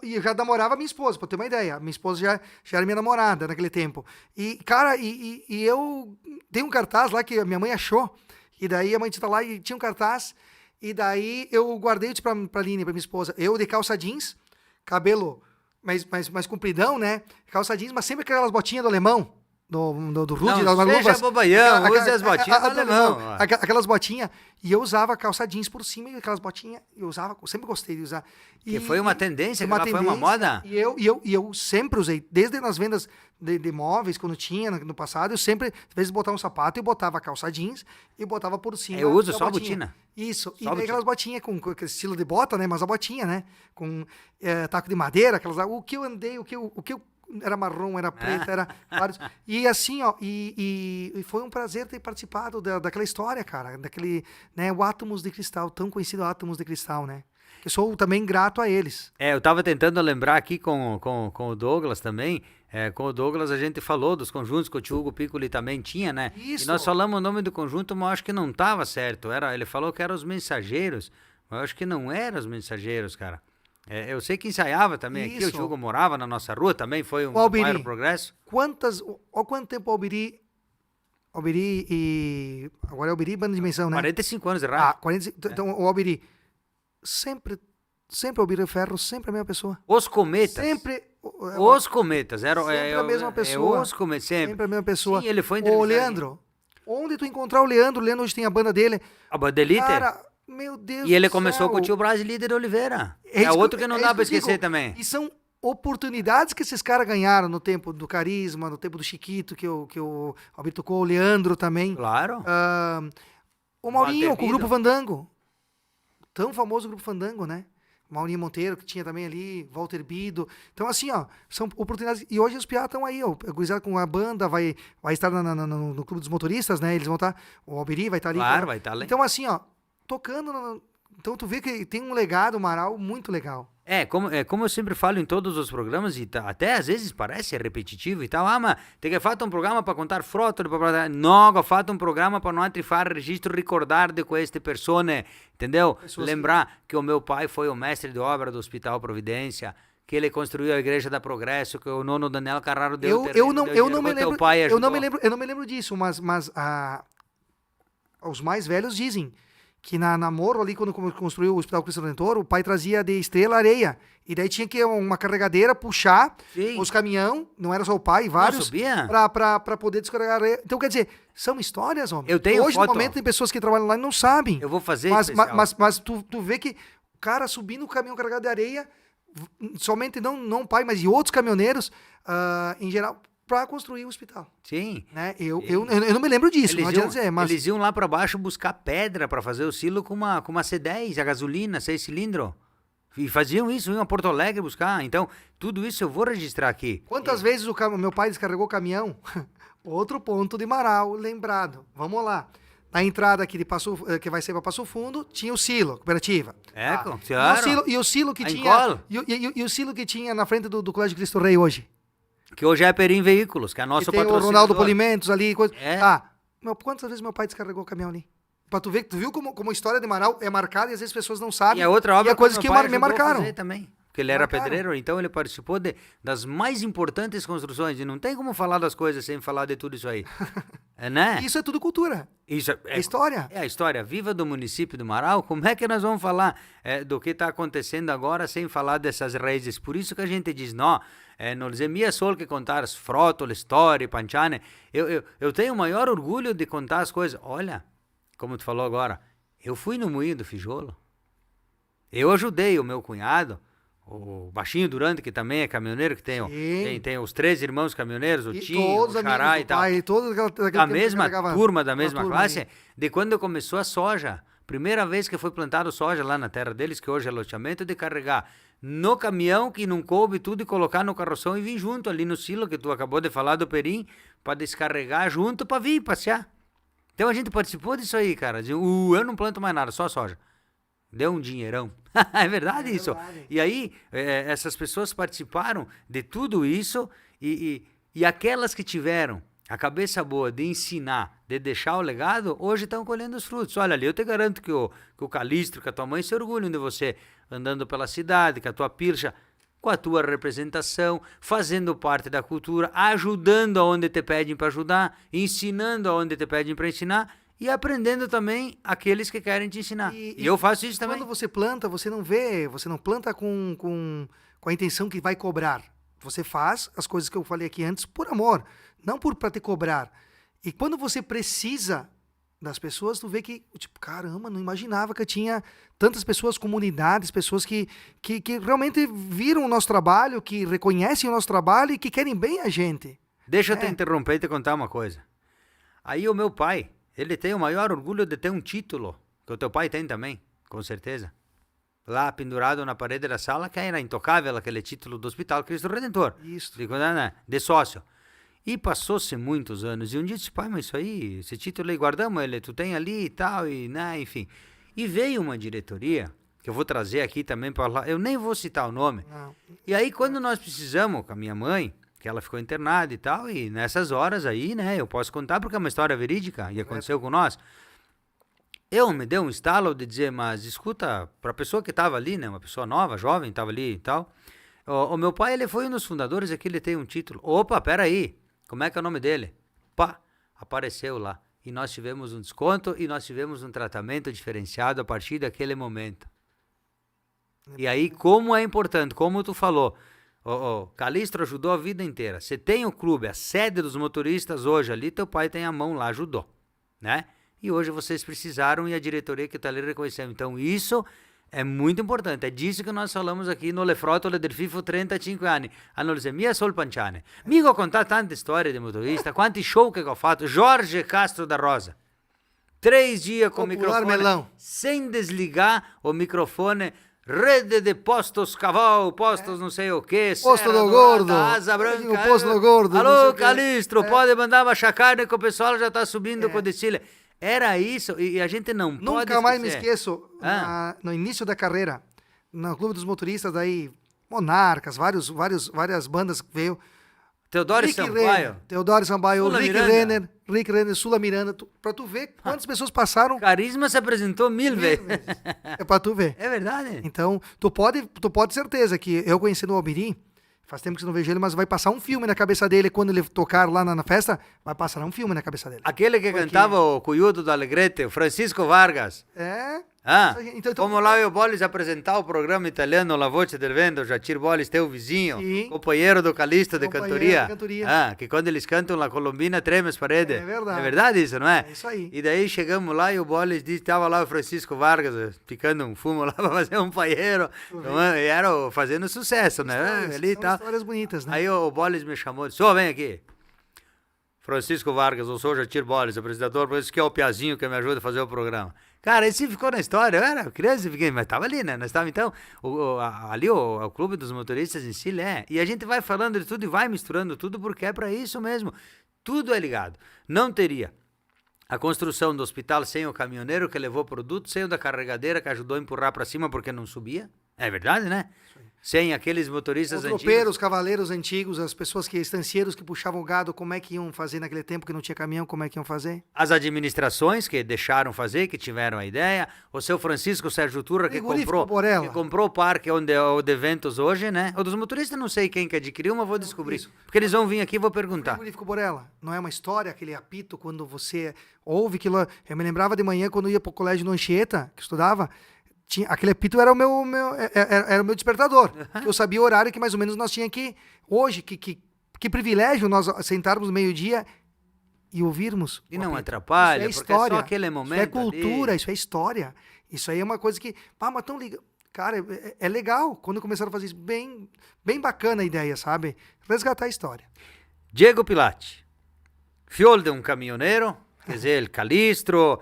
E eu já namorava minha esposa, pra ter uma ideia. Minha esposa já era minha namorada naquele tempo. E, cara, e eu tenho um cartaz lá que a minha mãe achou. E daí a mãe tá lá e tinha um cartaz. E daí eu guardei isso pra Aline, pra minha esposa. Eu de calça jeans, cabelo mais compridão, né? Calça jeans, mas sempre aquelas botinhas do alemão. Do Rude, das luvas. Seja bobaião, use as botinhas do alemão. Aquelas botinhas. E eu usava calça jeans por cima e aquelas botinhas eu usava, sempre gostei de usar. Que foi uma tendência, foi uma moda? E eu sempre usei, desde nas vendas de móveis, quando tinha no passado, eu sempre, às vezes, botava um sapato e botava calça jeans e botava por cima. Eu uso só a botina. Isso, e daí aquelas botinhas com aquele estilo de bota, né? Mas a botinha, né? Com taco de madeira, aquelas lá. O que eu andei, o que eu era marrom, era preto, era vários. E assim, ó, e foi um prazer ter participado daquela história, cara, daquele, né, o Átomos de Cristal, tão conhecido Átomos de Cristal, né? Eu sou também grato a eles. Eu tava tentando lembrar aqui com o Douglas também. Com o Douglas a gente falou dos conjuntos que o tio Hugo Piccoli também tinha, né? Isso. E nós falamos o nome do conjunto, mas eu acho que não tava certo. Ele falou que eram os Mensageiros, mas eu acho que não eram os Mensageiros, cara. Eu sei que ensaiava também aqui, o tio Hugo morava na nossa rua, também foi um maior progresso. Quanto tempo o Albiri e... Agora é Albiri e Banda Dimensão, né? 45 anos de rádio. 45, então o Albiri, sempre o Albiri Ferro, sempre a mesma pessoa. Os Cometas. Sempre... Os Cometas. Sempre a mesma pessoa. Os Cometas, sempre a mesma pessoa. Sim, ele foi entrevistado. O Leandro, onde tu encontrar o Leandro hoje tem a banda dele. A Banda Elite? Cara, meu Deus. E ele começou com o tio Brás Líder Oliveira. É outro que não dá pra esquecer também. E são oportunidades que esses caras ganharam no tempo do Carisma, no tempo do Chiquito, que o Alberto tocou, o Leandro também. Claro. O Maurinho, com o Grupo Fandango. Tão famoso Grupo Fandango, né? Maurinho Monteiro, que tinha também ali, Walter Bido. Então, assim, ó, são oportunidades. E hoje os piá estão aí, ó. Gurizada com a banda vai estar no Clube dos Motoristas, né? Eles vão estar. O Albiri vai estar ali. Claro, vai estar ali. Então, assim, ó, tocando. Então, tu vê que tem um legado, Marau, muito legal. Como eu sempre falo em todos os programas, e até às vezes parece repetitivo e tal, mas tem que fazer um programa para contar fotos, não, fate um programa para não fare registro, recordar de queste persone, entendeu? Lembrar que o meu pai foi o mestre de obra do Hospital Providência, que ele construiu a Igreja da Progresso, que o nono Daniel Carraro deu eu não me lembro disso, mas os mais velhos dizem que na Morro ali, quando construiu o Hospital Cristo Redentor, o pai trazia de Estrela areia. E daí tinha que uma carregadeira puxar os caminhão, não era só o pai, vários, para poder descarregar areia. Então, quer dizer, são histórias, homem. Eu tenho Hoje, foto, no momento, tem pessoas que trabalham lá e não sabem. Eu vou fazer mas tu vê que o cara subindo o caminhão carregado de areia, somente não o pai, mas e outros caminhoneiros, em geral, para construir o hospital. Sim. Né? Eu não me lembro disso, não adianta dizer. Mas... Eles iam lá para baixo buscar pedra para fazer o silo com uma C10, a gasolina, 6 cilindros. E faziam isso, iam a Porto Alegre buscar. Então, tudo isso eu vou registrar aqui. Quantas vezes o meu pai descarregou o caminhão? Outro ponto de Marau, lembrado. Vamos lá. Na entrada aqui que vai ser para Passo Fundo, tinha o silo, cooperativa. Claro. E o silo que tinha. E o silo que tinha na frente do Colégio Cristo Rei hoje. Que hoje é Perim Veículos, que é nosso patrocinador. Tem o Ronaldo Polimentos ali. Quantas vezes meu pai descarregou o caminhão ali? Pra tu ver, tu viu como a história de Marau é marcada e às vezes as pessoas não sabem. E a outra obra coisas que me marcaram. Também. Porque ele era pedreiro, então ele participou das mais importantes construções. E não tem como falar das coisas sem falar de tudo isso aí. Né? Isso é tudo cultura. Isso é história. É a história viva do município do Marau. Como é que nós vamos falar do que está acontecendo agora sem falar dessas raízes? Por isso que a gente diz, não, nos é minha sol que contar as frotas, a história, Panchane. Eu tenho o maior orgulho de contar as coisas. Olha, como tu falou agora, eu fui no Moinho do Fijolo. Eu ajudei o meu cunhado, o Baixinho Durante, que também é caminhoneiro, que tem os 3 irmãos caminhoneiros, o Tim, o Xará e tal. Pai, a mesma turma da mesma classe, aí. De quando começou a soja. Primeira vez que foi plantado soja lá na terra deles, que hoje é loteamento, de carregar no caminhão que não coube tudo e colocar no carroção e vir junto ali no silo, que tu acabou de falar do Perim, para descarregar junto para vir passear. Então a gente participou disso aí, cara. Eu não planto mais nada, só soja. Deu um dinheirão. É verdade isso. Verdade. E aí, essas pessoas participaram de tudo isso e aquelas que tiveram a cabeça boa de ensinar, de deixar o legado, hoje estão colhendo os frutos. Olha ali, eu te garanto que o Calistro, que a tua mãe se orgulham de você andando pela cidade, que a tua pircha, com a tua representação, fazendo parte da cultura, ajudando aonde te pedem para ajudar, ensinando aonde te pedem para ensinar e aprendendo também aqueles que querem te ensinar. E eu faço isso também. Quando você planta, você não planta com a intenção que vai cobrar. Você faz as coisas que eu falei aqui antes por amor, não para te cobrar. E quando você precisa das pessoas, tu vê que, tipo, caramba, não imaginava que eu tinha tantas pessoas, comunidades, pessoas que realmente viram o nosso trabalho, que reconhecem o nosso trabalho e que querem bem a gente. Deixa eu te interromper e te contar uma coisa. Aí o meu pai, ele tem o maior orgulho de ter um título, que o teu pai tem também, com certeza. Lá pendurado na parede da sala, que era intocável aquele título do Hospital Cristo Redentor. Isso. De sócio. E passou-se muitos anos, e um dia disse, pai, mas isso aí, esse título aí, guardamos ele, tu tem ali e tal, e né, enfim. E veio uma diretoria, que eu vou trazer aqui também para lá, eu nem vou citar o nome. Não. E aí, quando nós precisamos, com a minha mãe, que ela ficou internada e tal, e nessas horas aí, né, eu posso contar porque é uma história verídica, e aconteceu com nós. Eu me dei um estalo de dizer, mas escuta, para a pessoa que estava ali, né, uma pessoa nova, jovem, estava ali e tal, o meu pai, ele foi um dos fundadores aqui, ele tem um título. Opa, peraí. Como é que é o nome dele? Pá, apareceu lá. E nós tivemos um desconto e nós tivemos um tratamento diferenciado a partir daquele momento. E aí, como é importante, como tu falou, o Calistro ajudou a vida inteira. Você tem o clube, a sede dos motoristas hoje ali, teu pai tem a mão lá, ajudou, né? E hoje vocês precisaram e a diretoria que está ali reconheceu. Então, isso é muito importante, é disso che noi falamos aqui no Le Frotole del FIFO 35 anni. Hanno le mia Sol Panciane. Mi ho contato tante storie di motorista, quanti show che ho fatto. Jorge Castro da Rosa. 3 dias com o microfone, melão. sem desligar o microfone. Rede de postos Caval, postos não sei o que. Posto do Gordo. Asa Branca. Posto do Gordo. Alô, Calistro, pode mandar uma chacarne que o pessoal já está subindo com o desfile. Era isso, e a gente não pode Nunca mais me esqueço, no início da carreira, no Clube dos Motoristas, daí, Monarcas, várias bandas que veio. Teodoro Sampaio, Rick Renner, Sula Miranda, pra tu ver quantas pessoas passaram. Carisma se apresentou 1000 vezes. É pra tu ver. É verdade. Então, tu pode ter certeza que eu conhecendo o Albirim, Faz tempo que você não vejo ele, mas vai passar um filme na cabeça dele quando ele tocar lá na festa, vai passar um filme na cabeça dele. Aquele que cantava o Cuyudo do Alegrete, o Francisco Vargas. Ah, então, como lá eu Bolis apresentar o programa italiano La Voce del Vento, Jacir Bolis, teu vizinho, Sim. companheiro do Calixto de cantoria. cantoria. Ah, que quando eles cantam La Colombina treme as paredes. É verdade. É verdade isso, não é? É isso aí. E daí chegamos lá e o Bolis disse, estava lá o Francisco Vargas picando um fumo lá para fazer um paeiro. E era fazendo sucesso, né? Ali e tal. Histórias bonitas, né? Aí o Bolis me chamou e disse, vem aqui. Francisco Vargas, eu sou o Jacir Bolis, apresentador, por isso que é o Piazinho que me ajuda a fazer o programa. Cara, esse ficou na história, eu era criança, mas estava ali, né? Nós estávamos, então, ali o Clube dos Motoristas em si, e a gente vai falando de tudo e vai misturando tudo, porque é para isso mesmo. Tudo é ligado. Não teria a construção do hospital sem o caminhoneiro que levou produto, sem o da carregadeira que ajudou a empurrar para cima porque não subia. É verdade, né? Sem aqueles motoristas Os antigos. tropeiros, cavaleiros antigos, as pessoas estancieiros que puxavam o gado, como é que iam fazer naquele tempo que não tinha caminhão, como é que iam fazer? As administrações que deixaram fazer, que tiveram a ideia. O seu Francisco Sérgio Turra que comprou o parque onde é o de eventos hoje, né? O dos motoristas não sei quem que adquiriu, mas vou descobrir. Isso. Porque eles vão vir aqui e vou perguntar. Frigorífico Borella, não é uma história, aquele apito quando você ouve aquilo? Eu me lembrava de manhã quando eu ia pro colégio no Anchieta, que estudava, aquele apito era o meu despertador. Eu sabia o horário que mais ou menos nós tínhamos que... Hoje, que privilégio nós sentarmos no meio-dia e ouvirmos. E não atrapalha, isso é porque é história, só aquele momento. Isso é cultura, ali. Isso é história. Isso aí é uma coisa que... mas tão liga. Cara, é legal. Quando começaram a fazer isso, bem bacana a ideia, sabe? Resgatar a história. Diego Pilati, fiol de um caminhoneiro, quer dizer, el Calistro,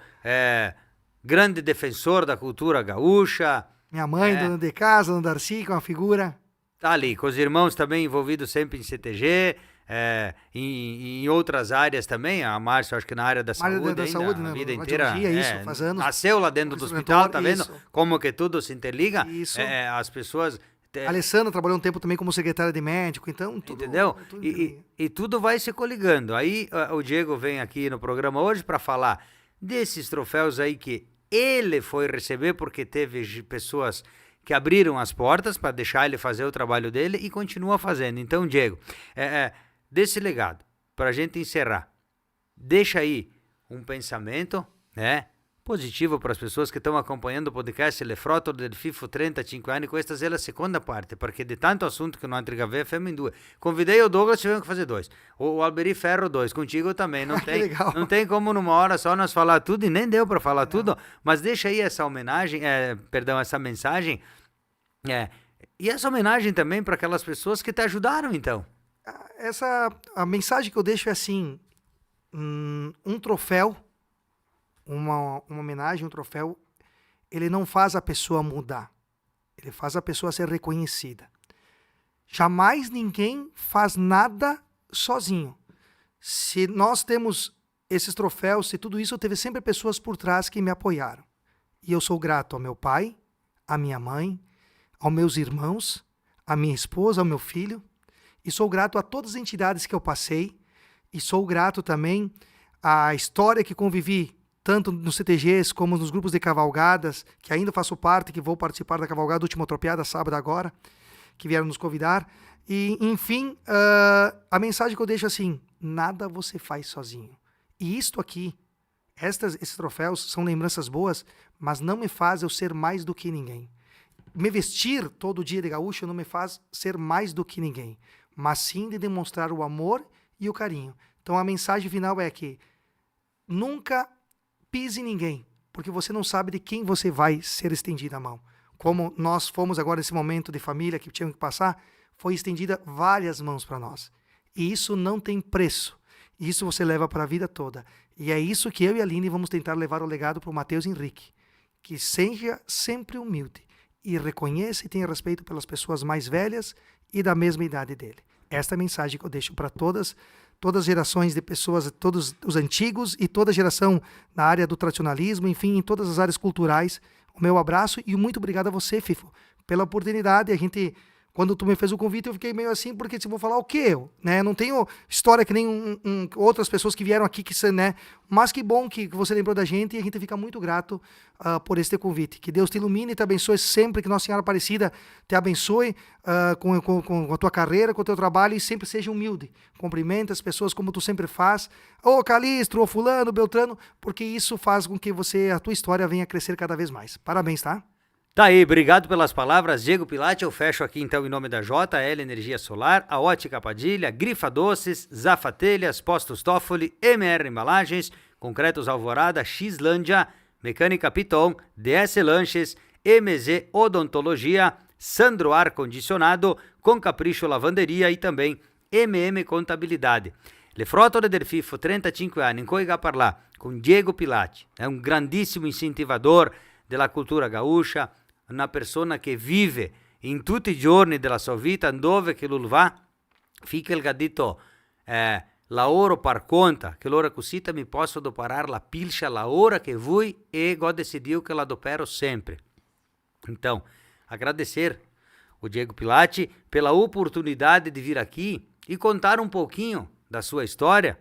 grande defensor da cultura gaúcha. Minha mãe, dona de casa, dona Darcy, com a figura. Tá ali, com os irmãos também envolvidos sempre em CTG, em outras áreas também. A Márcia, acho que na área da saúde, a vida inteira. Isso, faz anos. Nasceu lá dentro do hospital, tá vendo? Isso. Como que tudo se interliga. Isso. As pessoas... A Alessandra trabalhou um tempo também como secretária de médico, então tudo... Entendeu? E tudo vai se coligando. Aí o Diego vem aqui no programa hoje para falar desses troféus aí que ele foi receber porque teve pessoas que abriram as portas para deixar ele fazer o trabalho dele e continua fazendo. Então, Diego, desse legado, para a gente encerrar, deixa aí um pensamento, né? Positivo para as pessoas que estão acompanhando o podcast Le Frotto del FIFO 35 anni. Questa è la seconda parte, perché di tanto assunto che non entrega ver, femo in due. Convidei o Douglas, tivemos que fazer 2. O Alberi Ferro 2, contigo também. Não tem como numa hora só nós falar tudo, e nem deu para falar tudo, mas deixa aí essa homenagem, essa mensagem, e essa homenagem também para aquelas pessoas que te ajudaram, então. A mensagem que eu deixo é assim, um troféu, uma homenagem, um troféu, ele não faz a pessoa mudar. Ele faz a pessoa ser reconhecida. Jamais ninguém faz nada sozinho. Se nós temos esses troféus, se tudo isso, teve sempre pessoas por trás que me apoiaram. E eu sou grato ao meu pai, à minha mãe, aos meus irmãos, à minha esposa, ao meu filho. E sou grato a todas as entidades que eu passei. E sou grato também à história que convivi, tanto nos CTGs como nos grupos de cavalgadas, que ainda faço parte, que vou participar da cavalgada Última Tropiada, sábado agora, que vieram nos convidar. E, enfim, a mensagem que eu deixo assim, nada você faz sozinho. E isto aqui, esses troféus são lembranças boas, mas não me faz eu ser mais do que ninguém. Me vestir todo dia de gaúcho não me faz ser mais do que ninguém, mas sim de demonstrar o amor e o carinho. Então a mensagem final é que nunca pise em ninguém, porque você não sabe de quem você vai ser estendida a mão. Como nós fomos agora nesse momento de família que tínhamos que passar, foi estendida várias mãos para nós. E isso não tem preço. Isso você leva para a vida toda. E é isso que eu e a Aline vamos tentar levar o legado para o Matheus Henrique. Que seja sempre humilde e reconheça e tenha respeito pelas pessoas mais velhas e da mesma idade dele. Esta é a mensagem que eu deixo para todas as gerações de pessoas, todos os antigos e toda a geração na área do tradicionalismo, enfim, em todas as áreas culturais. O meu abraço e muito obrigado a você, Fifo, pela oportunidade. A gente Quando tu me fez o convite, eu fiquei meio assim, porque tipo, vou falar o quê? Né? Eu não tenho história que nem outras pessoas que vieram aqui, né? Mas que bom que você lembrou da gente e a gente fica muito grato por este convite. Que Deus te ilumine e te abençoe sempre, que Nossa Senhora Aparecida te abençoe com a tua carreira, com o teu trabalho, e sempre seja humilde. Cumprimenta as pessoas como tu sempre faz. Ô Calistro, ô fulano, Beltrano, porque isso faz com que a tua história venha crescer cada vez mais. Parabéns, tá? Tá aí, obrigado pelas palavras, Diego Pilate. Eu fecho aqui então em nome da JL Energia Solar, a Ótica Padilha, Grifa Doces, Zafatelhas, Postos Toffoli, MR Embalagens, Concretos Alvorada, Xlândia, Mecânica Piton, DS Lanches, MZ Odontologia, Sandro Ar Condicionado, Com Capricho Lavanderia e também MM Contabilidade. Le Frotole del Fifo, 35 anni, in cui parla con Diego Pilate, è un grandissimo incentivador della cultura gaúcha, una persona che vive in tutti i giorni della sua vita, dove che lui va, fica il gadito lavoro par conta, che l'ora cosita mi posso doparar la pilcha la hora che vui e God decidiu que la dopero sempre. Então, agradecer o Diego Pilate pela oportunidade de vir aqui e contar um pouquinho da sua história,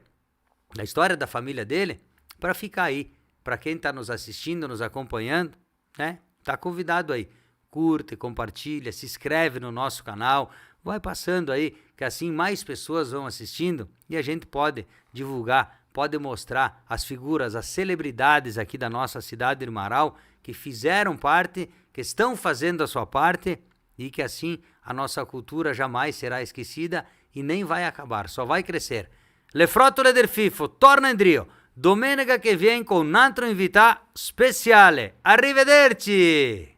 da história da família dele, para ficar aí. Para quem está nos assistindo, nos acompanhando, né? Tá convidado aí. Curte, compartilha, se inscreve no nosso canal, vai passando aí, que assim mais pessoas vão assistindo e a gente pode divulgar, pode mostrar as figuras, as celebridades aqui da nossa cidade de Marau, que fizeram parte, que estão fazendo a sua parte e que assim a nossa cultura jamais será esquecida e nem vai acabar, só vai crescer. Le Frotole del Fifo torna in trio domenica che viene con un altro invitato speciale. Arrivederci!